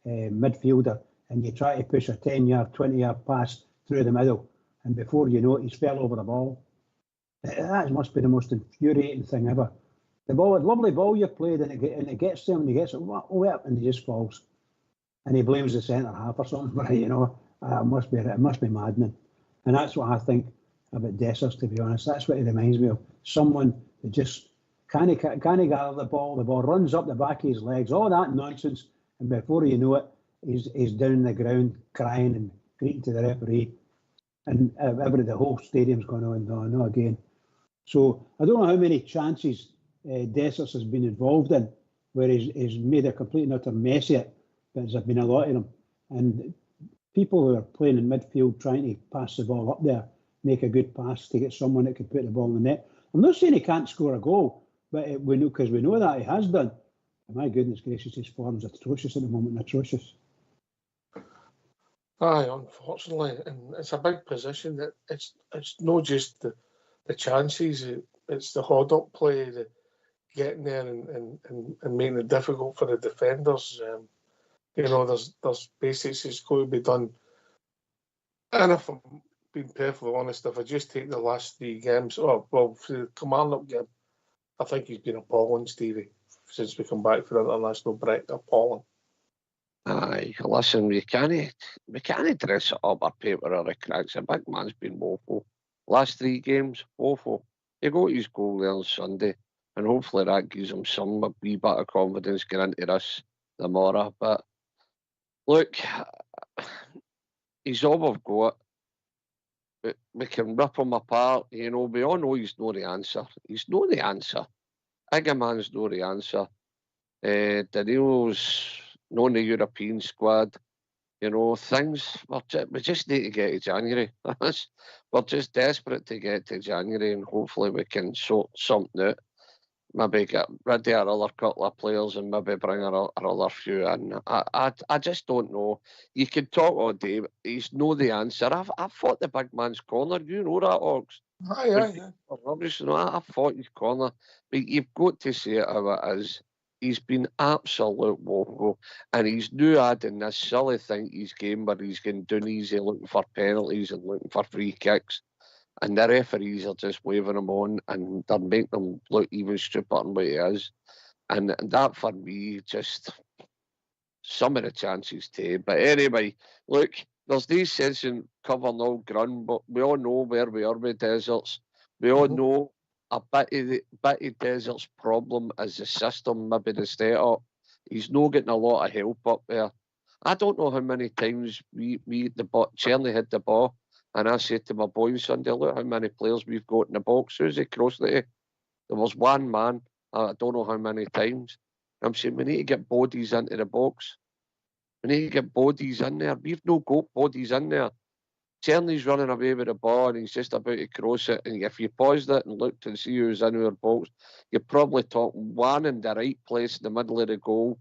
midfielder and you try to push a 10-yard, 20-yard pass through the middle, and before you know it, he's fell over the ball. That must be the most infuriating thing ever. The ball, a lovely ball you played, and it gets to him, and he gets it, and he just falls. And he blames the centre half or something, you know. It must be maddening. And that's what I think about Dessers, to be honest. That's what he reminds me of. Someone that just can't gather the ball runs up the back of his legs, all that nonsense, and before you know it, he's down the ground crying and greeting to the referee. And the whole stadium's going on, no, again. So I don't know how many chances Dessers has been involved in where he's made a complete and utter mess of it, but there's been a lot of them. And people who are playing in midfield trying to pass the ball up there, make a good pass to get someone that can put the ball in the net. I'm not saying he can't score a goal, but we know that he has done. My goodness gracious, his form's atrocious at the moment, atrocious. Aye, unfortunately, and it's a big position. That it's not just the chances, it's the hold-up play, the getting there and making it difficult for the defenders. You know, there's basics that's got to be done. And if I'm being perfectly honest, if I just take the last 3 games, for the Kilmarnock game, I think he's been appalling, Stevie, since we come back for the international break. Appalling. Aye, listen, we can't dress it up or paper or a cracks. The big man's been woeful. Last 3 games, woeful. He got his goal there on Sunday, and hopefully that gives him some wee bit of confidence going into this tomorrow. But look, he's all we've got. we can rip him apart. You know, we all know he's not the answer. He's not the answer. Igaman's not the answer. Danilo's not in the European squad. You know, things, we just need to get to January. We're just desperate to get to January, and hopefully we can sort something out. Maybe get rid of our other couple of players and maybe bring our other few in. I just don't know. You can talk all day, but he's no the answer. I've fought the big man's corner. You know that, Ox. Aye. Rubbish. No, I fought his corner. But you've got to say it how it is. He's been absolute wongo, and he's now adding this silly thing to his game where he's going down easy looking for penalties and looking for free kicks. And the referees are just waving him on, and they're making him look even stupider than what he is. And that, for me, just some of the chances to. But anyway, look, there's these sense in covering all ground, but we all know where we are with Deserts. We all know a bit of Deserts' problem is the system, maybe the setup. He's not getting a lot of help up there. I don't know how many times Cherny had the ball. And I said to my boy on Sunday, look how many players we've got in the box. Who's he crossed it to? There was one man. I don't know how many times. I'm saying we need to get bodies into the box. We need to get bodies in there. We've no got bodies in there. Cherny's running away with the ball and he's just about to cross it. And if you paused it and looked and see who's in our box, you're probably talking one in the right place in the middle of the goal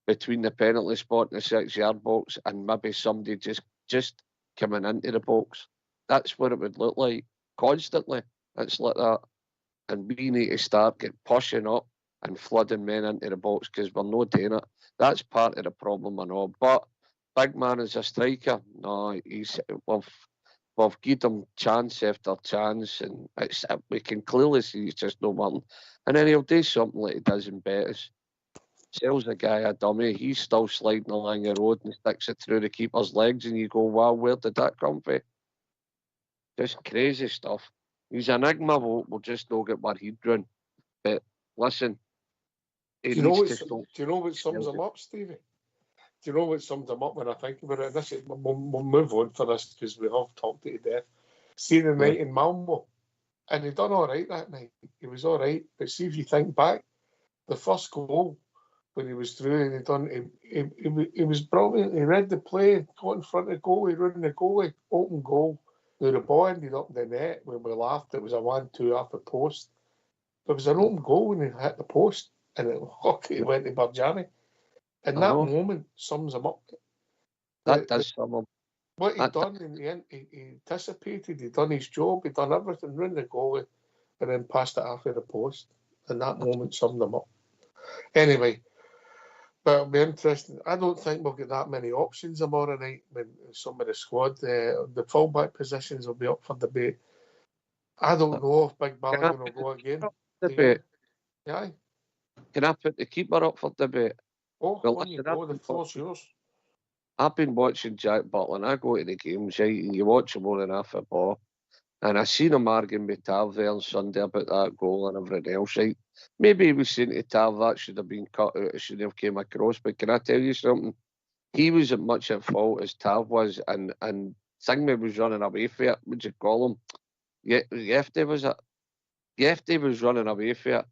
between the penalty spot and the 6-yard box, and maybe somebody just coming into the box. That's what it would look like constantly. It's like that. And we need to start pushing up and flooding men into the box because we're not doing it. That's part of the problem and all. But big man is a striker. No, we've given him chance after chance, and we can clearly see he's just not wanting. And then he'll do something like he does in Betis. Sells the guy a dummy. He's still sliding along the road and sticks it through the keeper's legs, and you go, wow, where did that come from? Just crazy stuff. He's an enigma. We'll just not get what he'd run. But listen, do you know what sums him up, Stevie? Do you know what sums him up when I think about it? We'll move on for this because we have talked it to death. See the night in Malmo, and he done all right that night. He was all right. But see if you think back, the first goal when he was through and he was brilliant. He read the play, got in front of goal, he ran the goalie, open goal. Now the ball ended up in the net when we laughed. It was a 1-2 off the post. But it was an open goal when he hit the post, and it went to Barjani. And that moment sums him up. That does sum him. What he done in the end, he anticipated, he done his job, he done everything, ran the goalie, and then passed it after the post. And that moment summed him up. Anyway, but it'll be interesting. I don't think we'll get that many options tomorrow night when some of the squad, the fullback positions will be up for debate. I don't know if Big Ballaghan will go again. Debate. Yeah. Can I put the keeper up for debate? Oh, well, on you go. The floor's yours. I've been watching Jack Butler, and I go to the games, right, and you watch him more than half a ball. And I seen him arguing with Tav there on Sunday about that goal and everything else, right? Maybe he was saying to Tav that should have been cut out, it shouldn't have came across. But can I tell you something? He was as much at fault as Tav was, and Thingman was running away for it. What'd you call him? Yefty was it? Yefty was running away for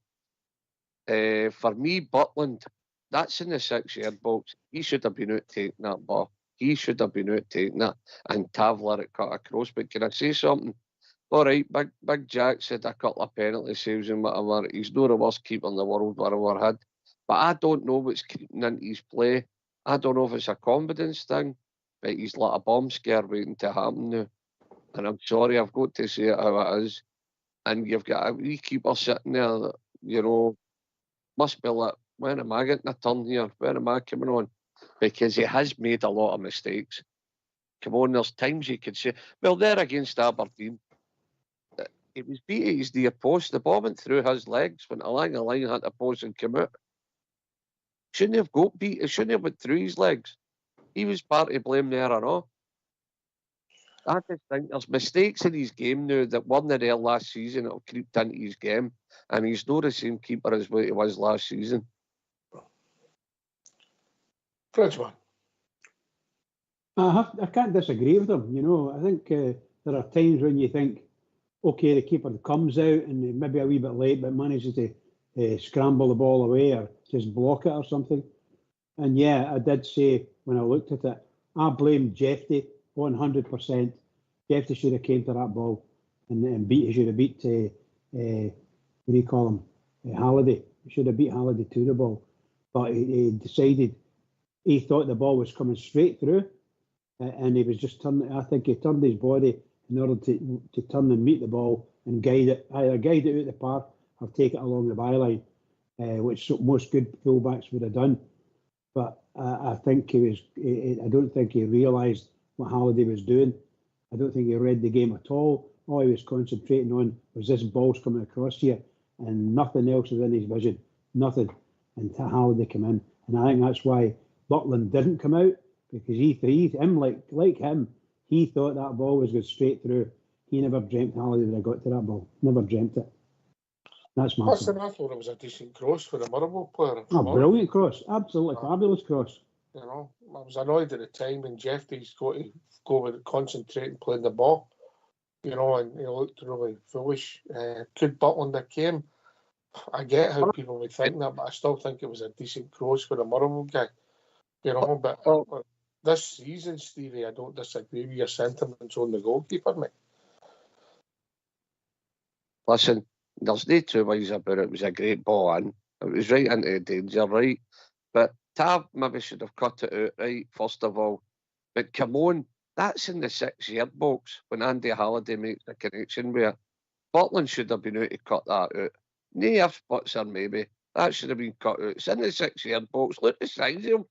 it. For me, Butland, that's in the 6-yard box. He should have been out taking that ball. He should have been out taking that, and Tav let it cut across. But can I say something? All right, Big Jack said a couple of penalty saves and whatever. He's not the worst keeper in the world we've ever had. But I don't know what's creeping into his play. I don't know if it's a confidence thing, but he's like a bomb scare waiting to happen now. And I'm sorry, I've got to say it how it is. And you've got a wee keeper sitting there that, you know, must be like, when am I getting a turn here? When am I coming on? Because he has made a lot of mistakes. Come on, there's times you could say, well, they're against Aberdeen. He was beat at his near post. The ball went through his legs, went along the line, had to pause and come out. Shouldn't have got beat. It shouldn't have went through his legs. He was part of blame there and all. I just think there's mistakes in his game now that weren't there last season that have creeped into his game, and he's not the same keeper as what he was last season. Fridgeman. I can't disagree with him. You know, I think there are times when you think, okay, the keeper comes out and maybe a wee bit late, but manages to scramble the ball away or just block it or something. And yeah, I did say when I looked at it, I blame Jeffy 100%. Jeffy should have came to that ball and he should have beat, what do you call him, Halliday. He should have beat Halliday to the ball. But he decided, he thought the ball was coming straight through and he was just turning, I think he turned his body in order to turn and meet the ball and either guide it out the park or take it along the byline, which most good fullbacks would have done. But I think I don't think he realised what Halliday was doing. I don't think he read the game at all. All he was concentrating on was this ball's coming across here and nothing else was in his vision. Nothing. And Halliday came in. And I think that's why Butland didn't come out, because like him, he thought that ball was going straight through. He never dreamt Halliday would have got to that ball. Never dreamt it. That's my Listen, I thought it was a decent cross for the Motherwell player. Oh, brilliant cross. Absolutely fabulous cross. You know, I was annoyed at the time when Jeffrey's got to go with concentrating playing the ball. You know, and he looked really foolish. Could Butland have came? I get how people would think that, but I still think it was a decent cross for the Motherwell guy. You know, but this season, Stevie, I don't disagree with your sentiments on the goalkeeper, mate. Listen, there's no two ways about it. It was a great ball in. It was right into the danger, right? But Tav maybe should have cut it out, right, first of all. But come on, that's in the 6-yard box when Andy Halliday makes a connection with it. Butland should have been able to cut that out. No ifs, or maybe. That should have been cut out. It's in the 6-yard box. Look the size of him.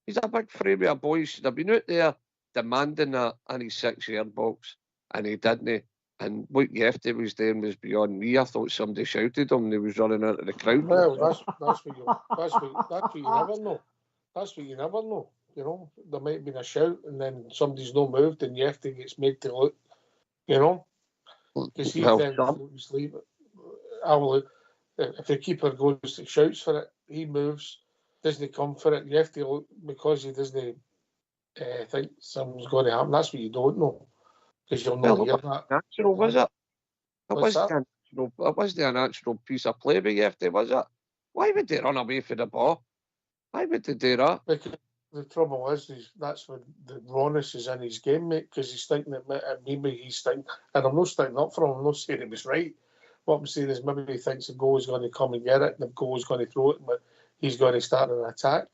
He's a big frame of a boy. He should have been out there demanding that in his 6-yard box. And he didn't. And what Jefty was doing was beyond me. I thought somebody shouted him and he was running out of the crowd. Well, that's what you never know. That's what you never know. You know, there might have been a shout and then somebody's no moved and Jefty gets made to look, you know. Because he then was leaving. If the keeper goes shouts for it, he moves, doesn't come for it. You have to look because he doesn't think something's going to happen. That's what you don't know because you'll not hear that. Natural, was it? It wasn't a natural piece of play, but Jefty, was it? Why would they run away for the ball? Why would they do that? Because the trouble is that's when the rawness is in his game, mate, because he's thinking that maybe he's thinking, and I'm not sticking up for him, I'm not saying it was right. What I'm saying is maybe he thinks the goal is going to come and get it, and the goal is going to throw it, but he's going to start an attack.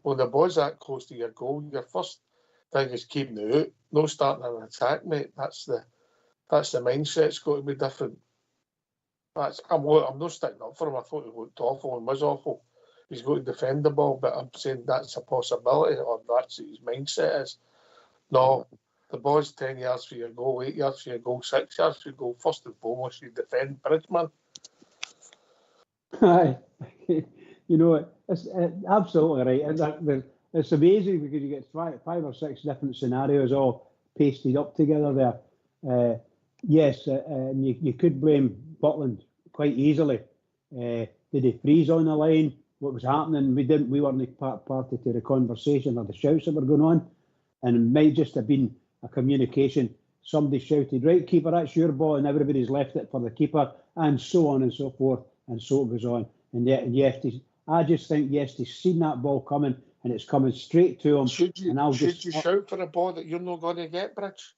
When the ball's that close to your goal, your first thing is keeping it out, no starting an attack, mate. That's the mindset. It's got to be different. I'm not sticking up for him. I thought he looked awful and was awful. He's got to defend the ball, but I'm saying that's a possibility, or that's what his mindset is. No, the ball's 10 yards for your goal, 8 yards for your goal, 6 yards for your goal. First and foremost, you defend Bridgman. Aye, you know, it's absolutely right. It's amazing because you get five or six different scenarios all pasted up together there. Yes, and you could blame Butland quite easily. Did he freeze on the line? What was happening? We weren't party to the conversation or the shouts that were going on, and it might just have been a communication. Somebody shouted, "Right, keeper, that's your ball," and everybody's left it for the keeper, and so on and so forth, and so it goes on. And yet, I just think he's seen that ball coming, and it's coming straight to him. Should you shout for a ball that you're not going to get, Bridge?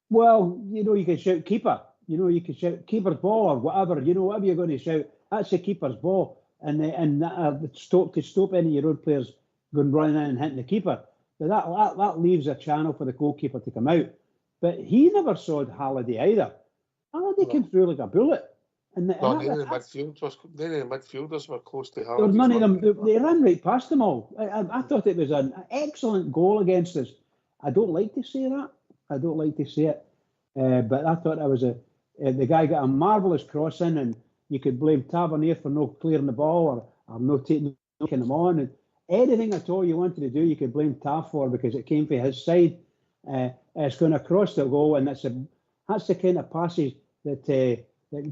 Well, you know, you can shout keeper. You know, you can shout keeper's ball or whatever. You know, whatever you're going to shout, that's the keeper's ball. And to stop any of your own players going running in and hitting the keeper. But that leaves a channel for the goalkeeper to come out. But he never saw Halliday either. Halliday came through like a bullet. And none of the midfielders were close to Halliday. None of them. They ran right past them all. I thought it was an excellent goal against us. I don't like to say that. I don't like to say it. But I thought that was the guy got a marvellous cross in, and you could blame Tavernier for not clearing the ball or not taking him on. And anything at all you wanted to do, you could blame Tav for because it came from his side. It's going across the goal, and that's the kind of passes that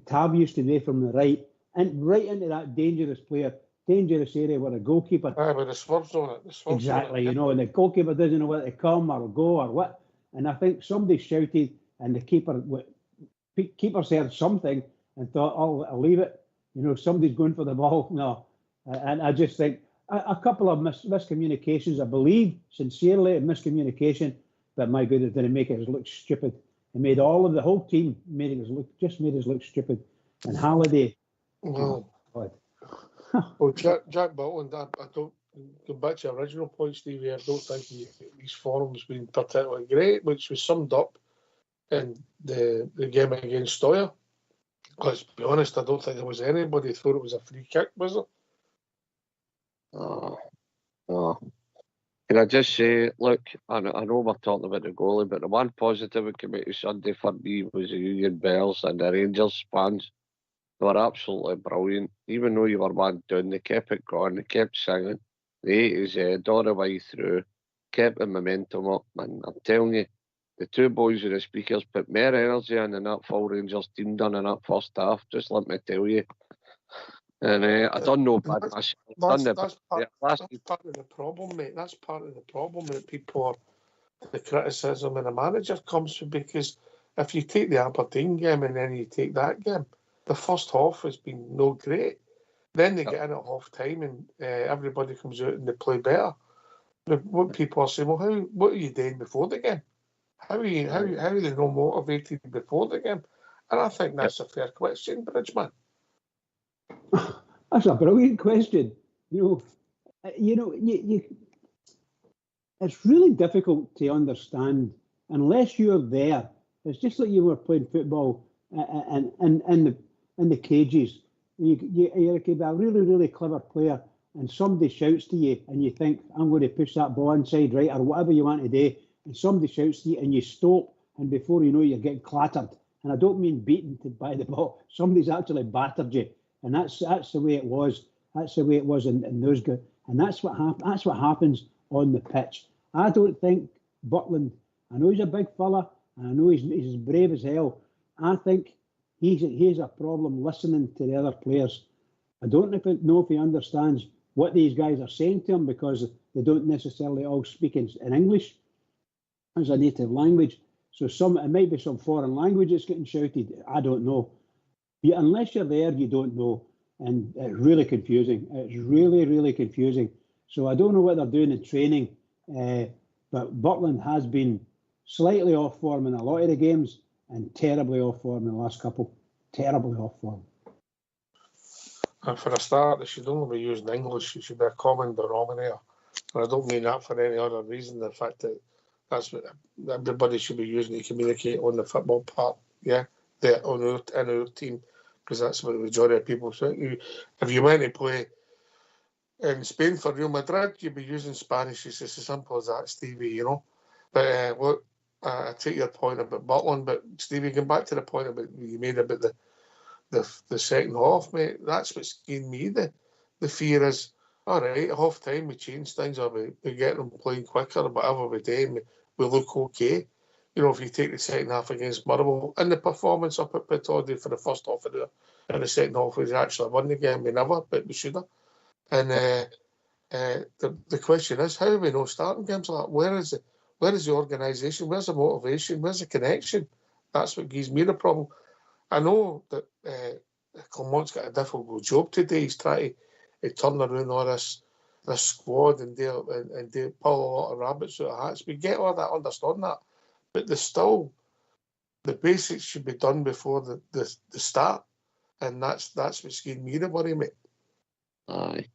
Tav used to do from the right, and right into that dangerous area where the goalkeeper. With the swerves on it. Exactly, you know, and the goalkeeper doesn't know where to come or go or what. And I think somebody shouted, and the keeper said something and thought, "Oh, I'll leave it." Somebody's going for the ball. No, and I just think a couple of miscommunications. I believe sincerely miscommunication, but my goodness, did it make us look stupid? It made the whole team made us look stupid. And Halliday. Well, God. Well, Jack Butland, I don't go back to your original point, Stevie. I don't think his form's been particularly great, which was summed up in the game against Stoya. Let's be honest, I don't think there was anybody thought it was a free kick, was there? No. Can I just say, look, I know we're talking about the goalie, but the one positive we came out of Sunday for me was the Union Bells and the Rangers fans. They were absolutely brilliant. Even though you were one down, they kept it going, they kept singing. The A to Z, all the way through, kept the momentum up. And I'm telling you, the two boys with the speakers put more energy in than that full Rangers team done in that first half, just let me tell you. And I don't know bad myself. That's part of the problem, mate. That's part of the problem that the criticism and the manager comes from, because if you take the Aberdeen game and then you take that game, the first half has been no great. Then they get in at half time and everybody comes out and they play better. What people are saying, well, what are you doing before the game? How are they not motivated before the game? And I think that's a fair question, Bridgeman. That's a brilliant question. It's really difficult to understand unless you're there. It's just like you were playing football and in the cages. You could be a really, really clever player, and somebody shouts to you, and you think, "I'm going to push that ball inside, right," or whatever you want to do. And somebody shouts to you, and you stop, and before you know, you're getting clattered. And I don't mean beaten by the ball. Somebody's actually battered you. And that's the way it was. That's the way it was in those guys. And that's what happens on the pitch. I don't think Butland, I know he's a big fella, and I know he's as brave as hell. I think he's a problem listening to the other players. I don't know if he understands what these guys are saying to him, because they don't necessarily all speak in English as a native language. So it might be some foreign language that's getting shouted. I don't know. Unless you're there, you don't know. And it's really confusing. It's really, really confusing. So I don't know what they're doing in training, but Butland has been slightly off form in a lot of the games and terribly off form in the last couple. Terribly off form. And for a start, they should only be using English. It should be a common denominator. And I don't mean that for any other reason. The fact that that's what everybody should be using to communicate on the football part. Yeah, in our team. Because that's what the majority of people say. If you went to play in Spain for Real Madrid, you'd be using Spanish. It's just as simple as that, Stevie, But I take your point about Butland, but Stevie, going back to the point you made about the second half, mate, that's what's giving me the fear is, all right, at half time we change things, or we get them playing quicker, or whatever we do, we look okay. If you take the second half against Motherwell, and the performance up at Pittodie for the first half of the second half, we actually won the game. We never, but we should have. And the question is, how are we not starting games like that? Where is the organisation? Where's the motivation? Where's the connection? That's what gives me the problem. I know that Clement's got a difficult job today. He's trying to turn around all this squad and pull a lot of rabbits out of hats. We get all that, understand that. But the basics should be done before the start, and that's what's giving me the worry, mate. Aye.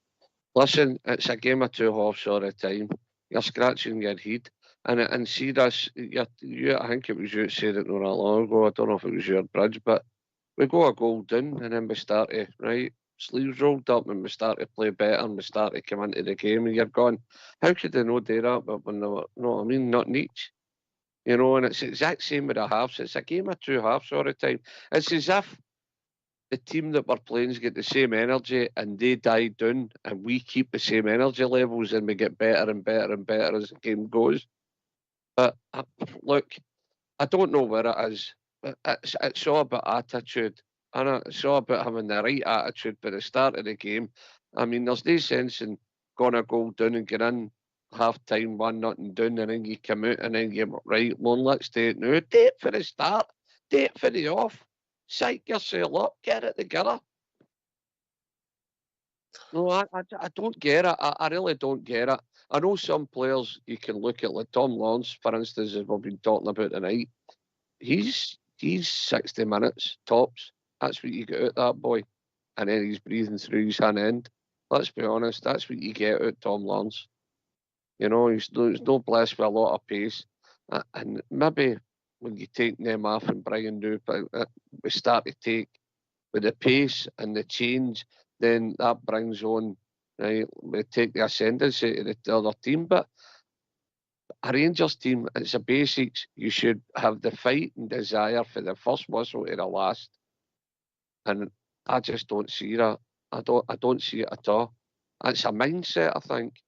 Listen, it's a game of two halves all the time. You're scratching your head, and see this. You, I think it was you that said it not that long ago. I don't know if it was your Bridge, but we go a goal down, and then we start to sleeves rolled up, and we start to play better, and we start to come into the game, and you're going, how could they not do that? But when they were, not neat. And it's the exact same with the halves. It's a game of two halves all the time. It's as if the team that we're playing's get the same energy and they die down, and we keep the same energy levels and we get better and better and better as the game goes. But look, I don't know where it is. It's all about attitude. And it's all about having the right attitude by the start of the game. I mean, there's no sense in going a goal down and get in half time, 1-0 down, and then you come out and then you're right, well, let's do it now. Do it for the start, do it for the off. Psych yourself up, get it together. No, I don't get it. I really don't get it. I know some players you can look at, like Tom Lawrence, for instance, as we've been talking about tonight. He's 60 minutes tops. That's what you get out that boy. And then he's breathing through his hand end. Let's be honest, that's what you get out Tom Lawrence. You know, he's no blessed with a lot of pace. And maybe when you take them off and Brian do, we start to take with the pace and the change, then that brings on, right, we take the ascendancy to the other team. But a Rangers team, it's the basics. You should have the fight and desire for the first whistle to the last. And I just don't see that. I don't see it at all. It's a mindset, I think.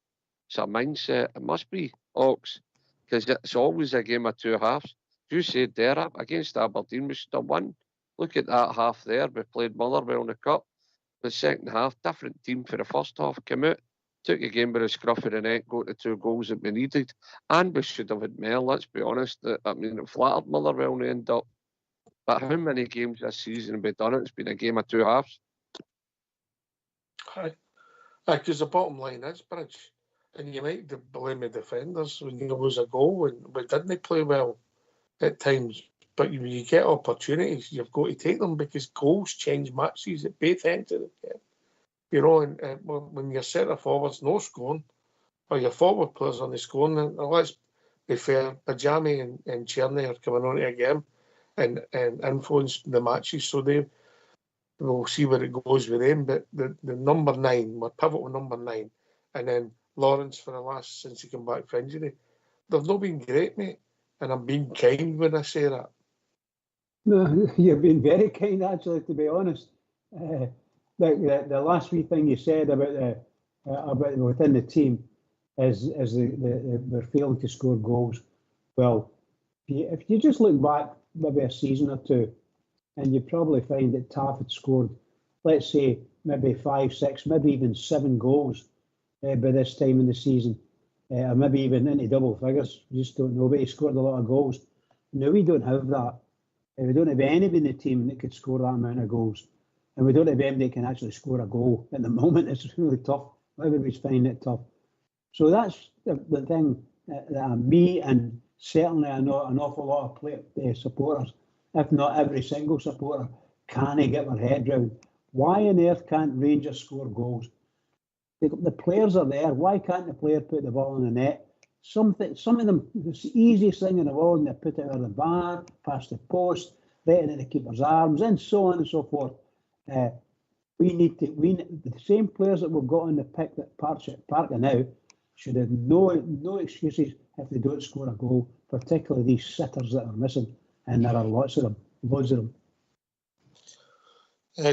It's a mindset. It must be, Ox, because it's always a game of two halves. You said there, against Aberdeen, we should have won. Look at that half there. We played Motherwell in the Cup. The second half, different team for the first half, came out, took a game by the scruff of the neck, got the 2 goals that we needed. And we should have had more, let's be honest. I mean, it flattered Motherwell and end up. But how many games this season have we done it? It's been a game of two halves. Because the bottom line is, Bridge, and you might blame the defenders when you lose a goal, and we didn't play well at times. But when you get opportunities, you've got to take them, because goals change matches at both ends of the game. You know, and when your centre forwards no scoring, or your forward players on the scoring, and let's be fair, Bajami and Cherny are coming on to a game and influence the matches, so we'll see where it goes with them. But the number 9, we're pivotal number 9, and then Lawrence for the last since he came back from injury, they've not been great, mate. And I'm being kind when I say that. No, you've been very kind, actually, to be honest. The last wee thing you said about within the team is we're failing to score goals. Well, if you just look back maybe a season or two, and you probably find that Taff had scored, let's say, maybe 5, 6, maybe even 7 goals by this time in the season, or maybe even into double figures. You just don't know, but he scored a lot of goals. Now we don't have that. We don't have anybody in the team that could score that amount of goals. And we don't have anybody that can actually score a goal. At the moment, it's really tough. Everybody's finding it tough. So that's the thing that me and certainly I know an awful lot of supporters, if not every single supporter, can't get their head round. Why on earth can't Rangers score goals? The players are there. Why can't the player put the ball in the net? Some of them, it's the easiest thing in the world, and they put it out of the bar, past the post, right into the keeper's arms, and so on and so forth. The same players that we've got on the pick that Park now should have no excuses if they don't score a goal, particularly these sitters that are missing, and there are lots of them.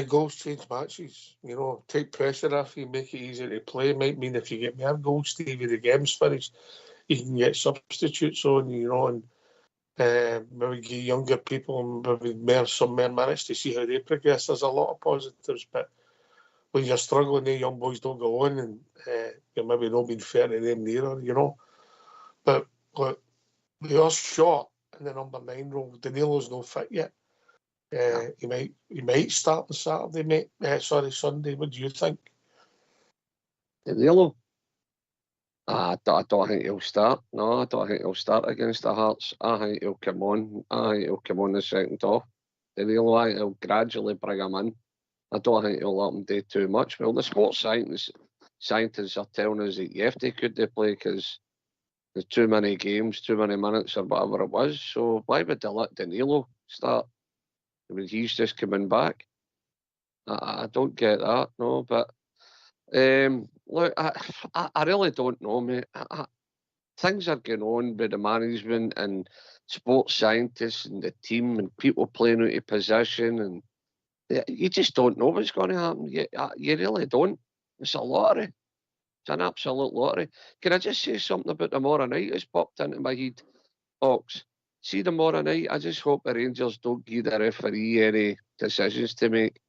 Goals change matches. You know, take pressure off you, make it easier to play. Might mean if you get more goals, Stevie, the game's finished, you can get substitutes on, you know, and maybe give younger people maybe some more minutes to see how they progress. There's a lot of positives, but when you're struggling, the young boys don't go on, and you're maybe not being fair to them neither, you know. But look, they are short in the number 9 role. Danilo's not fit yet. He might start on Saturday, mate. Sunday. What do you think? Danilo? I don't think he'll start. No, I don't think he'll start against the Hearts. I think he'll come on. The second off. Danilo, I think he'll gradually bring him in. I don't think he'll let him do too much. Well, the sports scientists are telling us that Yefty could they play because there's too many games, too many minutes, or whatever it was. So why would they let Danilo start? I mean, he's just coming back. I don't get that, no. But look, I really don't know, mate. Things are going on with the management and sports scientists and the team and people playing out of position, and you just don't know what's going to happen. You really don't. It's a lottery. It's an absolute lottery. Can I just say something about tomorrow night? It's popped into my head, Ox. See tomorrow night, I just hope the Rangers don't give the referee any decisions to make.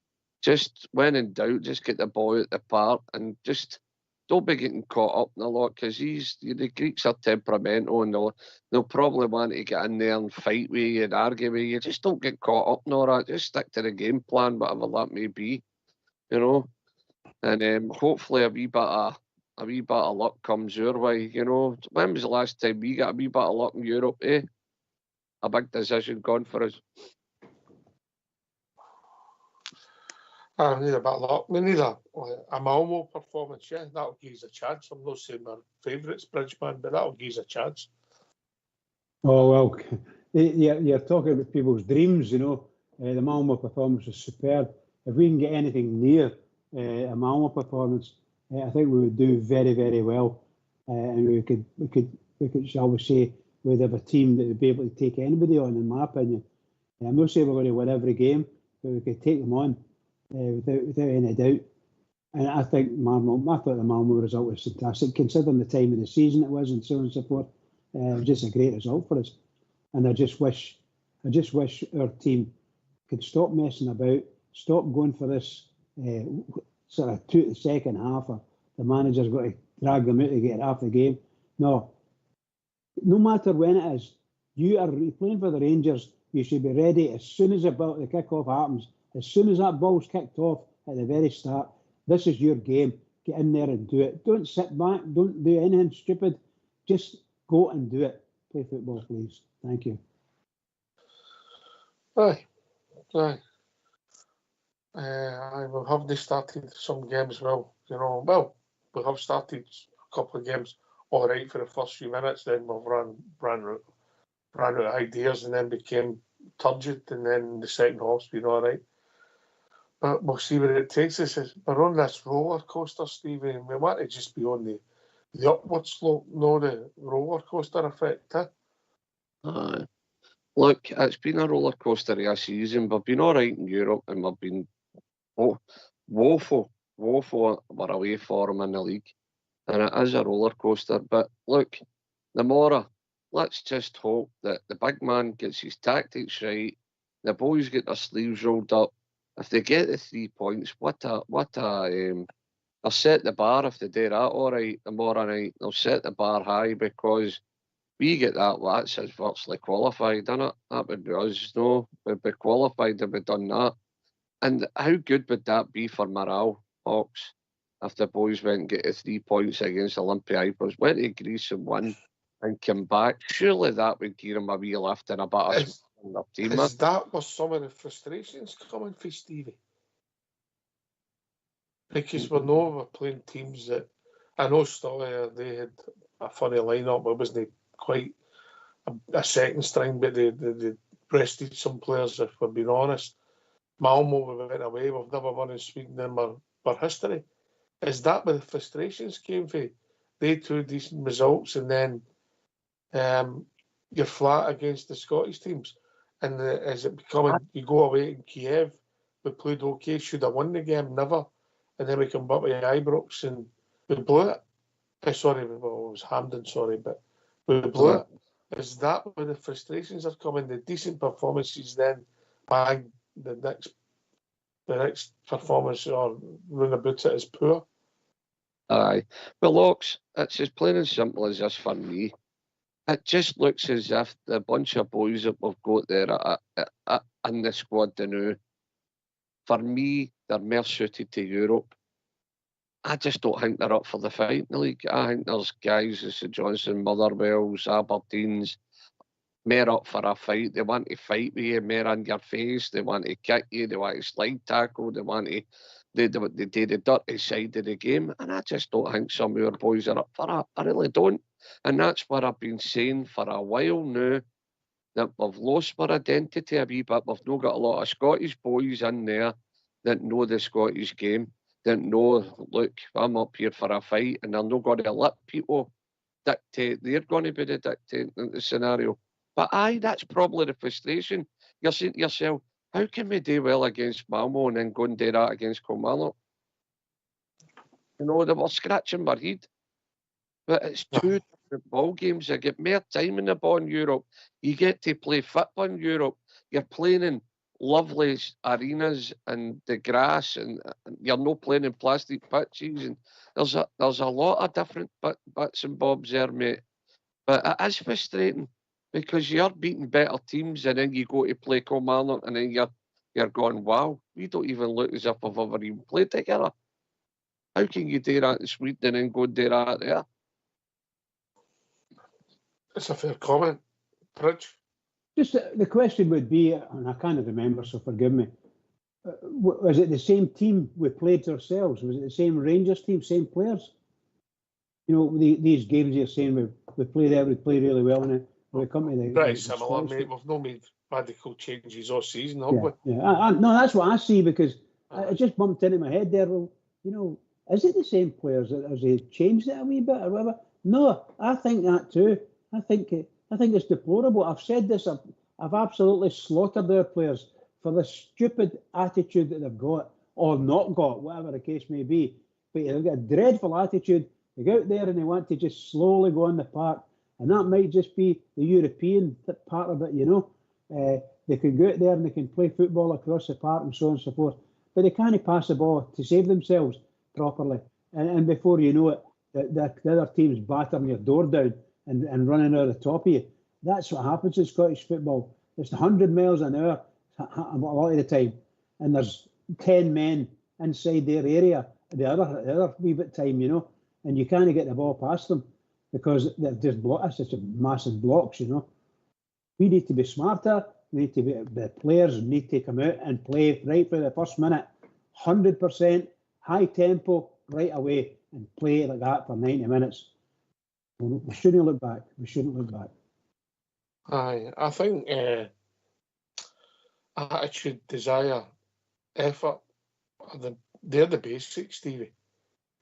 Just when in doubt, just get the ball out the park and just don't be getting caught up in a lot, because the Greeks are temperamental, and they'll probably want to get in there and fight with you and argue with you. Just don't get caught up in all that. Just stick to the game plan, whatever that may be, you know. And hopefully a wee bit of luck comes your way, you know. When was the last time we got a wee bit of luck in Europe, eh? A big decision gone for us. I need a bit of luck. We need a Malmo performance, yeah. That'll give us a chance. I'm not saying my favourite's Bridgeman, but that'll give us a chance. Oh, well, you're talking about people's dreams, you know. The Malmo performance was superb. If we can get anything near a Malmo performance, I think we would do very, very well. And we could, shall we say, we'd have a team that would be able to take anybody on, in my opinion. I'm not saying we're going to win every game, but we could take them on without any doubt. And I think I thought the Malmo result was fantastic, considering the time of the season it was and so on and so forth. It was just a great result for us. And I just wish our team could stop messing about, stop going for this sort of second half. The manager's got to drag them out to get half the game. No matter when it is, you are playing for the Rangers. You should be ready as soon as the kick-off happens. As soon as that ball's kicked off at the very start, this is your game. Get in there and do it. Don't sit back. Don't do anything stupid. Just go and do it. Play football, please. Thank you. Aye. We have started some games well. You know, we have started a couple of games all right for the first few minutes. Then we've ran out of ideas, and then became turgid. And then the second half's been all right. But we'll see where it takes us. We're on this roller coaster, Stevie, and we want to just be on the upward slope, not the roller coaster effect. Look, it's been a roller coaster of a season. We've been all right in Europe, and we've been woeful our away form in the league. And it is a roller coaster. But look, Namora, let's just hope that the big man gets his tactics right, the boys get their sleeves rolled up. If they get the 3 points, they'll set the bar. If they do that all right tomorrow night, they'll set the bar high, because we get that's us virtually qualified, isn't it? That would be us, no? We'd be qualified if we'd done that. And how good would that be for morale, Hawks, if the boys went and get the 3 points against Olympiacos, went to Greece and won and came back? Surely that would give them a wee lift and a bit of in their team. Is that where some of the frustrations coming for Stevie? Because we're playing teams that, I know Stollier, they had a funny lineup, but it wasn't quite a second string, but they rested some players, if we're being honest. Malmo, we went away, we've never won in Sweden in our history. Is that where the frustrations came from? They 2 decent results, and then you're flat against the Scottish teams. And is it becoming, you go away in Kiev, we played okay, should have won the game, never. And then we come back with Ibrox and we blew it. It was Hampden, but we blew it. Is that where the frustrations are coming? The decent performances, then bang, the next performance or run about it is poor. Aye. Well, Locks, it's as plain and simple as this for me. It just looks as if the bunch of boys that we've got there in the squad now, for me, they're more suited to Europe. I just don't think they're up for the fight in the league. I think there's guys as St Johnstone, Motherwell's, Aberdeen's, more up for a fight. They want to fight with you, more on your face. They want to kick you. They want to slide tackle. They want to do the dirty side of the game. And I just don't think some of our boys are up for that. I really don't. And that's what I've been saying for a while now, that we've lost our identity a wee bit. We've not got a lot of Scottish boys in there that know the Scottish game, that know, look, I'm up here for a fight, and they're not going to let people dictate. They're going to be the dictating the scenario. But aye, that's probably the frustration. You're saying to yourself, how can we do well against Malmo and then go and do that against Kilmarnock? You know, they were scratching my head. But it's 2 different ball games. You get more time in the ball in Europe. You get to play football in Europe. You're playing in lovely arenas and the grass, and you're not playing in plastic pitches, and there's a lot of different bits and bobs there, mate. But it is frustrating because you're beating better teams, and then you go to play Kilmarnock, and then you're going, wow, we don't even look as if we've ever even played together. How can you do that in Sweden and go and do that there? It's a fair comment, Pridge. Just the question would be, and I can't remember, so forgive me. Was it the same team we played ourselves? Was it the same Rangers team, same players? You know, these games you're saying we play there, we play really well in it. We come to the Pretty similar, mate. We've not made radical changes all season, have we? Yeah. No, that's what I see, because it just bumped into my head there. Well, you know, is it the same players? Has they changed it a wee bit or whatever? No, I think that too. I think it's deplorable. I've said this. I've absolutely slaughtered their players for the stupid attitude that they've got or not got, whatever the case may be. But they've got a dreadful attitude. They go out there and they want to just slowly go on the park, and that might just be the European part of it, you know. They can go out there and they can play football across the park and so on and so forth, but they can't pass the ball to save themselves properly. And before you know it, the other team's battering your door down and running over the top of you. That's what happens in Scottish football. It's 100 miles an hour a lot of the time, and there's 10 men inside their area the other wee bit time, you know, and you can't get the ball past them because they're just it's just massive blocks, you know. We need to be smarter. We need to be, the players need to come out and play right for the first minute, 100% high tempo right away, and play like that for 90 minutes. We shouldn't look back. We shouldn't look back. Aye, I think attitude, desire, effort, they're the basics, Stevie.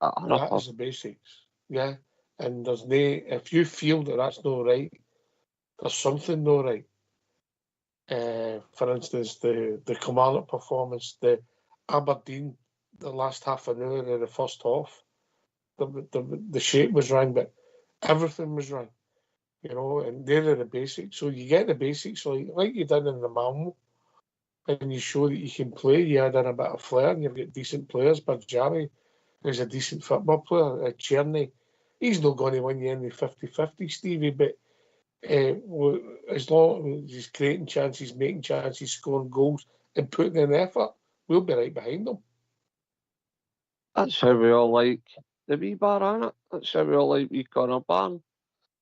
That is the basics, yeah. And there's if you feel that that's not right, there's something not right. For instance, the Kilmarnock performance, the Aberdeen, the last half an hour of the first half, the shape was wrong, but everything was wrong, you know, and they're the basics. So you get the basics like you did in the Malmo, and you show that you can play. You add in a bit of flair, and you've got decent players. Barjari is a decent football player. Tierney, he's not going to win you any 50-50, Stevie, but as long as he's creating chances, making chances, scoring goals, and putting in effort, we'll be right behind them. That's how we all like the wee bar, innit? That's how we all like wee Connor Barn,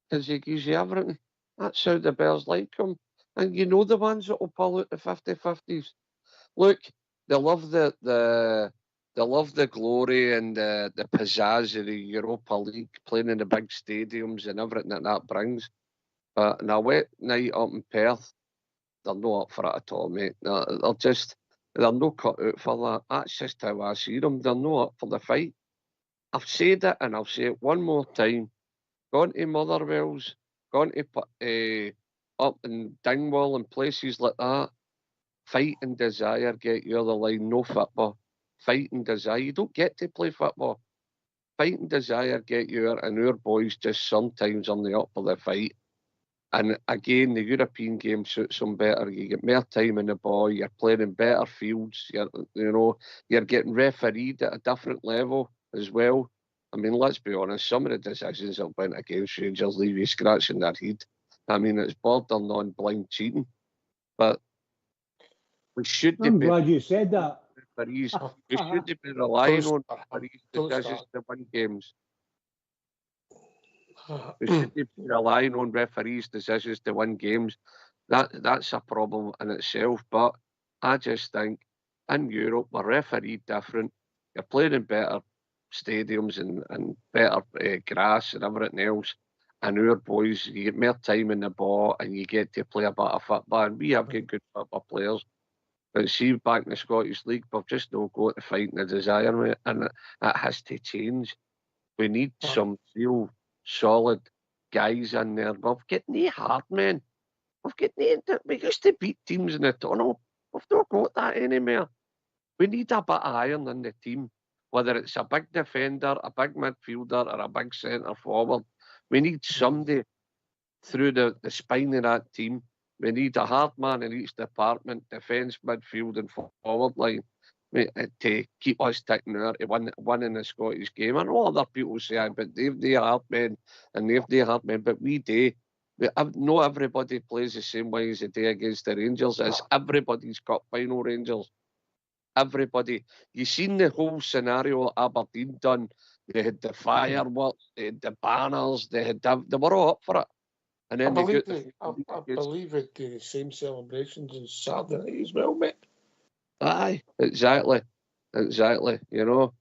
because he gives you everything. That's how the Bears like him. And you know the ones that will pull out the 50-50s. Look, they love the glory and the pizzazz of the Europa League, playing in the big stadiums and everything that brings. But in a wet night up in Perth, they're not up for it at all, mate. They're not cut out for that. That's just how I see them. They're not up for the fight. I've said it and I'll say it one more time. Gone to Motherwell's, gone to up in Dingwall and places like that. Fight and desire get you the line, no football. Fight and desire. You don't get to play football. Fight and desire get you, and our boys just sometimes on the up for the fight. And again, the European game suits them better. You get more time in the ball. You're playing in better fields. You're getting refereed at a different level as well. I mean, let's be honest. Some of the decisions that went against Rangers leave you scratching their head. I mean, it's bordering on blind cheating. But we should. I'm glad you said that. We should be relying on referees' decisions to win games. We should be relying on referees' decisions to win games. That's a problem in itself. But I just think in Europe, we're refereed different. You're playing in better stadiums and better grass and everything else. And our boys, you get more time in the ball and you get to play a bit of football. And we have got good football players. But see, back in the Scottish League, we've just not got the fight and the desire, mate, and it has to change. We need some real solid guys in there. We've got no hard men. We used to beat teams in the tunnel. We've not got that anymore. We need a bit of iron in the team, whether it's a big defender, a big midfielder, or a big centre forward. We need somebody through the spine of that team We need a hard man in each department, defence, midfield and forward line, to keep us ticking over to winning the Scottish game. I know other people say, but they've the hard men and they've the hard men, but we do. Not everybody plays the same way as they do against the Rangers. It's everybody's cup final, Rangers. Everybody. You've seen the whole scenario Aberdeen done. They had the fireworks, they had the banners, they were all up for it. And then I believe it do the same celebrations on Saturday night as well, mate. Aye, exactly. You know,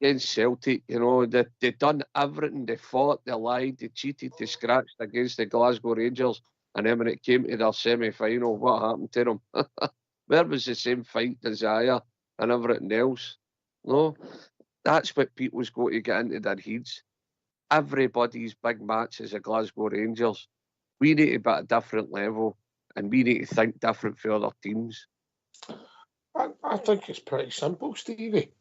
against Celtic, they done everything. They fought, they lied, they cheated, they scratched against the Glasgow Rangers. And then when it came to their semi-final, what happened to them? Where was the same fight, desire, and everything else? No, that's what people's got to get into their heads. Everybody's big match is the Glasgow Rangers. We need to be at a different level, and we need to think different for other teams. I think it's pretty simple, Stevie.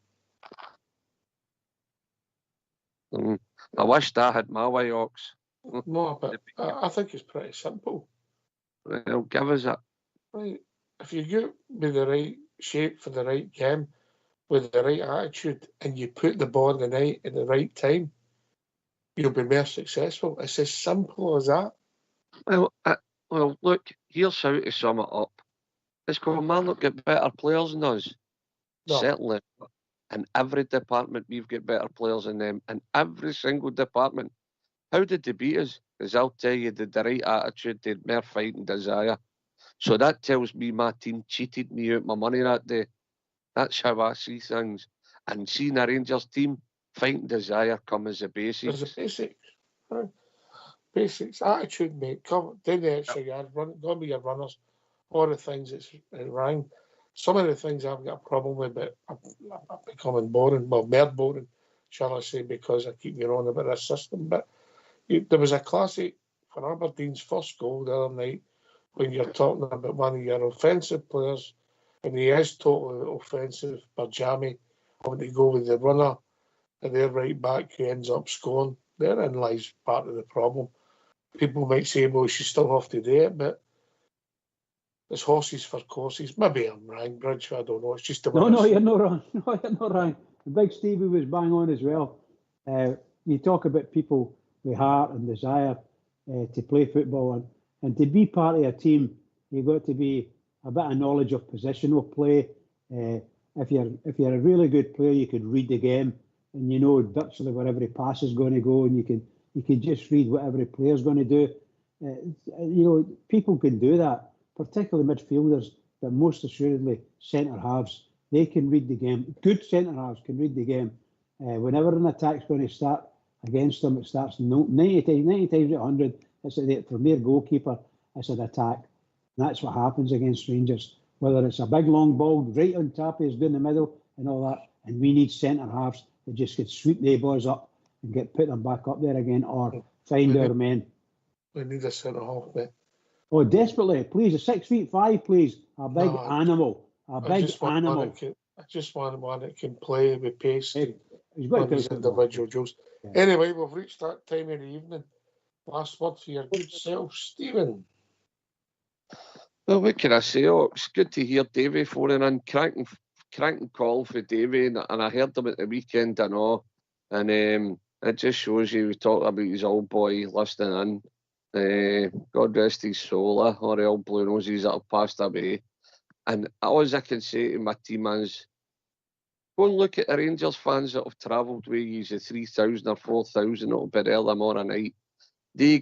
I wished I had my way, Ox. No, but I think it's pretty simple. Well, give us it. Right. If you get with the right shape for the right game, with the right attitude, and you put the ball in the net at the right time, you'll be more successful. It's as simple as that. Well, look, here's how to sum it up. It's because man, look, get better players than us. No. Certainly. In every department, we've got better players than them. In every single department. How did they beat us? Because I'll tell you, they had the right attitude, they had more fight and desire. So that tells me my team cheated me out my money that day. That's how I see things. And seeing a Rangers team, fight and desire come as the basics. As the basics. Right. Basics. Attitude, mate. Come, do the extra yard, go with your runners. All the things that's rang. Some of the things I've got a problem with, but I'm becoming boring. Well, more boring, shall I say, because I keep going on about this system. But there was a classic for Aberdeen's first goal the other night when you're talking about one of your offensive players, and he is totally offensive, Barjami, having to go with the runner, and their right back who ends up scoring. Therein lies part of the problem. People might say, well, she still have to do it, but it's horses for courses. Maybe I'm wrong, Bridge, I don't know. It's just the way. No, you're not wrong. No, you're not wrong. The big Stevie was bang on as well. You talk about people with heart and desire to play football, and to be part of a team, you've got to be a bit of knowledge of positional play. If you're a really good player, you can read the game, and you know virtually where every pass is going to go, and you can just read what every player's going to do. People can do that, particularly midfielders, but most assuredly centre halves. They can read the game. Good centre halves can read the game. Whenever an attack's going to start against them, it starts 90 times out of 100. It's for their goalkeeper. It's an attack. And that's what happens against Rangers. Whether it's a big long ball right on top of us down the middle and all that, and we need centre halves that just could sweep the boys up and put them back up there again, or find our men. We need a centre half, mate. Oh, desperately, please, a 6'5", please, a big animal, I just want one that can play with pace. He's got his individual jokes. Yeah. Anyway, we've reached that time of the evening. Last word for your good self, Stephen. Well, what can I say? Oh, it's good to hear Davey phoning in, cranking call for Davey, and I heard him at the weekend and all, and it just shows you, we talked about his old boy listening in. God rest his soul, or the old blue noses that have passed away. And all I can say to my team is, go and look at the Rangers fans that have travelled with you, the 3,000 or 4,000 that'll be there tomorrow night. Them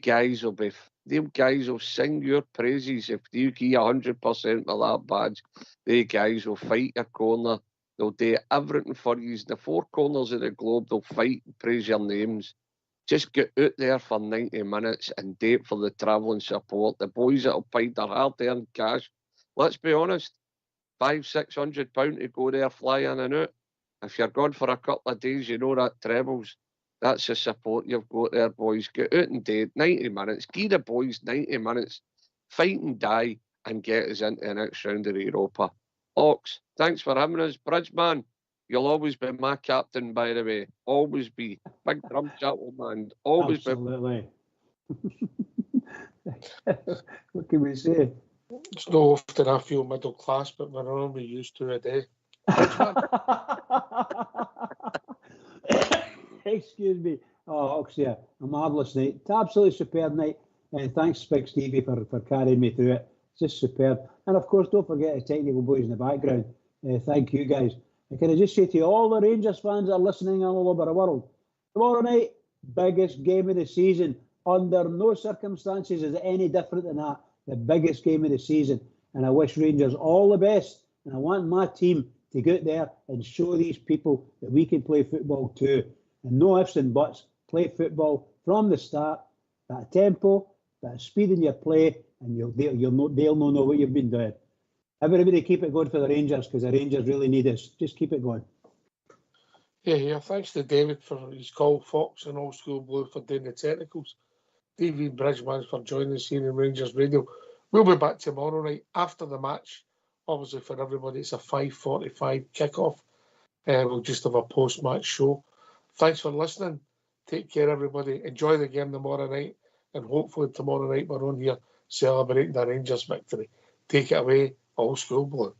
guys will sing your praises if you give 100% with that badge. They guys will fight your corner. They'll do everything for you. In the four corners of the globe, they'll fight and praise your names. Just get out there for 90 minutes and do it for the travelling support. The boys that'll paid their hard-earned cash. Let's be honest, £500-600 to go there, fly in and out. If you're gone for a couple of days, you know that trebles. That's the support you've got there, boys. Get out and do it. 90 minutes. Give the boys 90 minutes. Fight and die and get us into the next round of Europa. Ox, thanks for having us. Bridgeman, you'll always be my captain, by the way. Always be. Big drum chattel man. Always Absolutely. be. What can we say? It's not often I feel middle class, but we're only used to a day. Excuse me. Oh, Oxy, a marvellous night. It's absolutely superb night. And thanks, Big Stevie, for carrying me through it. It's just superb. And of course, don't forget the technical boys in the background. Thank you, guys. And can I just say to all the Rangers fans that are listening all over the world, tomorrow night, biggest game of the season. Under no circumstances is it any different than that. The biggest game of the season. And I wish Rangers all the best. And I want my team to go out there and show these people that we can play football too. And no ifs and buts. Play football from the start. That tempo, that speed in your play, and they'll know what you've been doing. Everybody keep it going for the Rangers, because the Rangers really need us. Just keep it going. Yeah. Thanks to David for his call, Fox and Old School Blue for doing the technicals. David Bridgman for joining us here in Rangers Radio. We'll be back tomorrow night after the match. Obviously, for everybody, it's a 5:45 kickoff. We'll just have a post-match show. Thanks for listening. Take care, everybody. Enjoy the game tomorrow night. And hopefully tomorrow night we're on here celebrating the Rangers victory. Take it away, Old School Blue.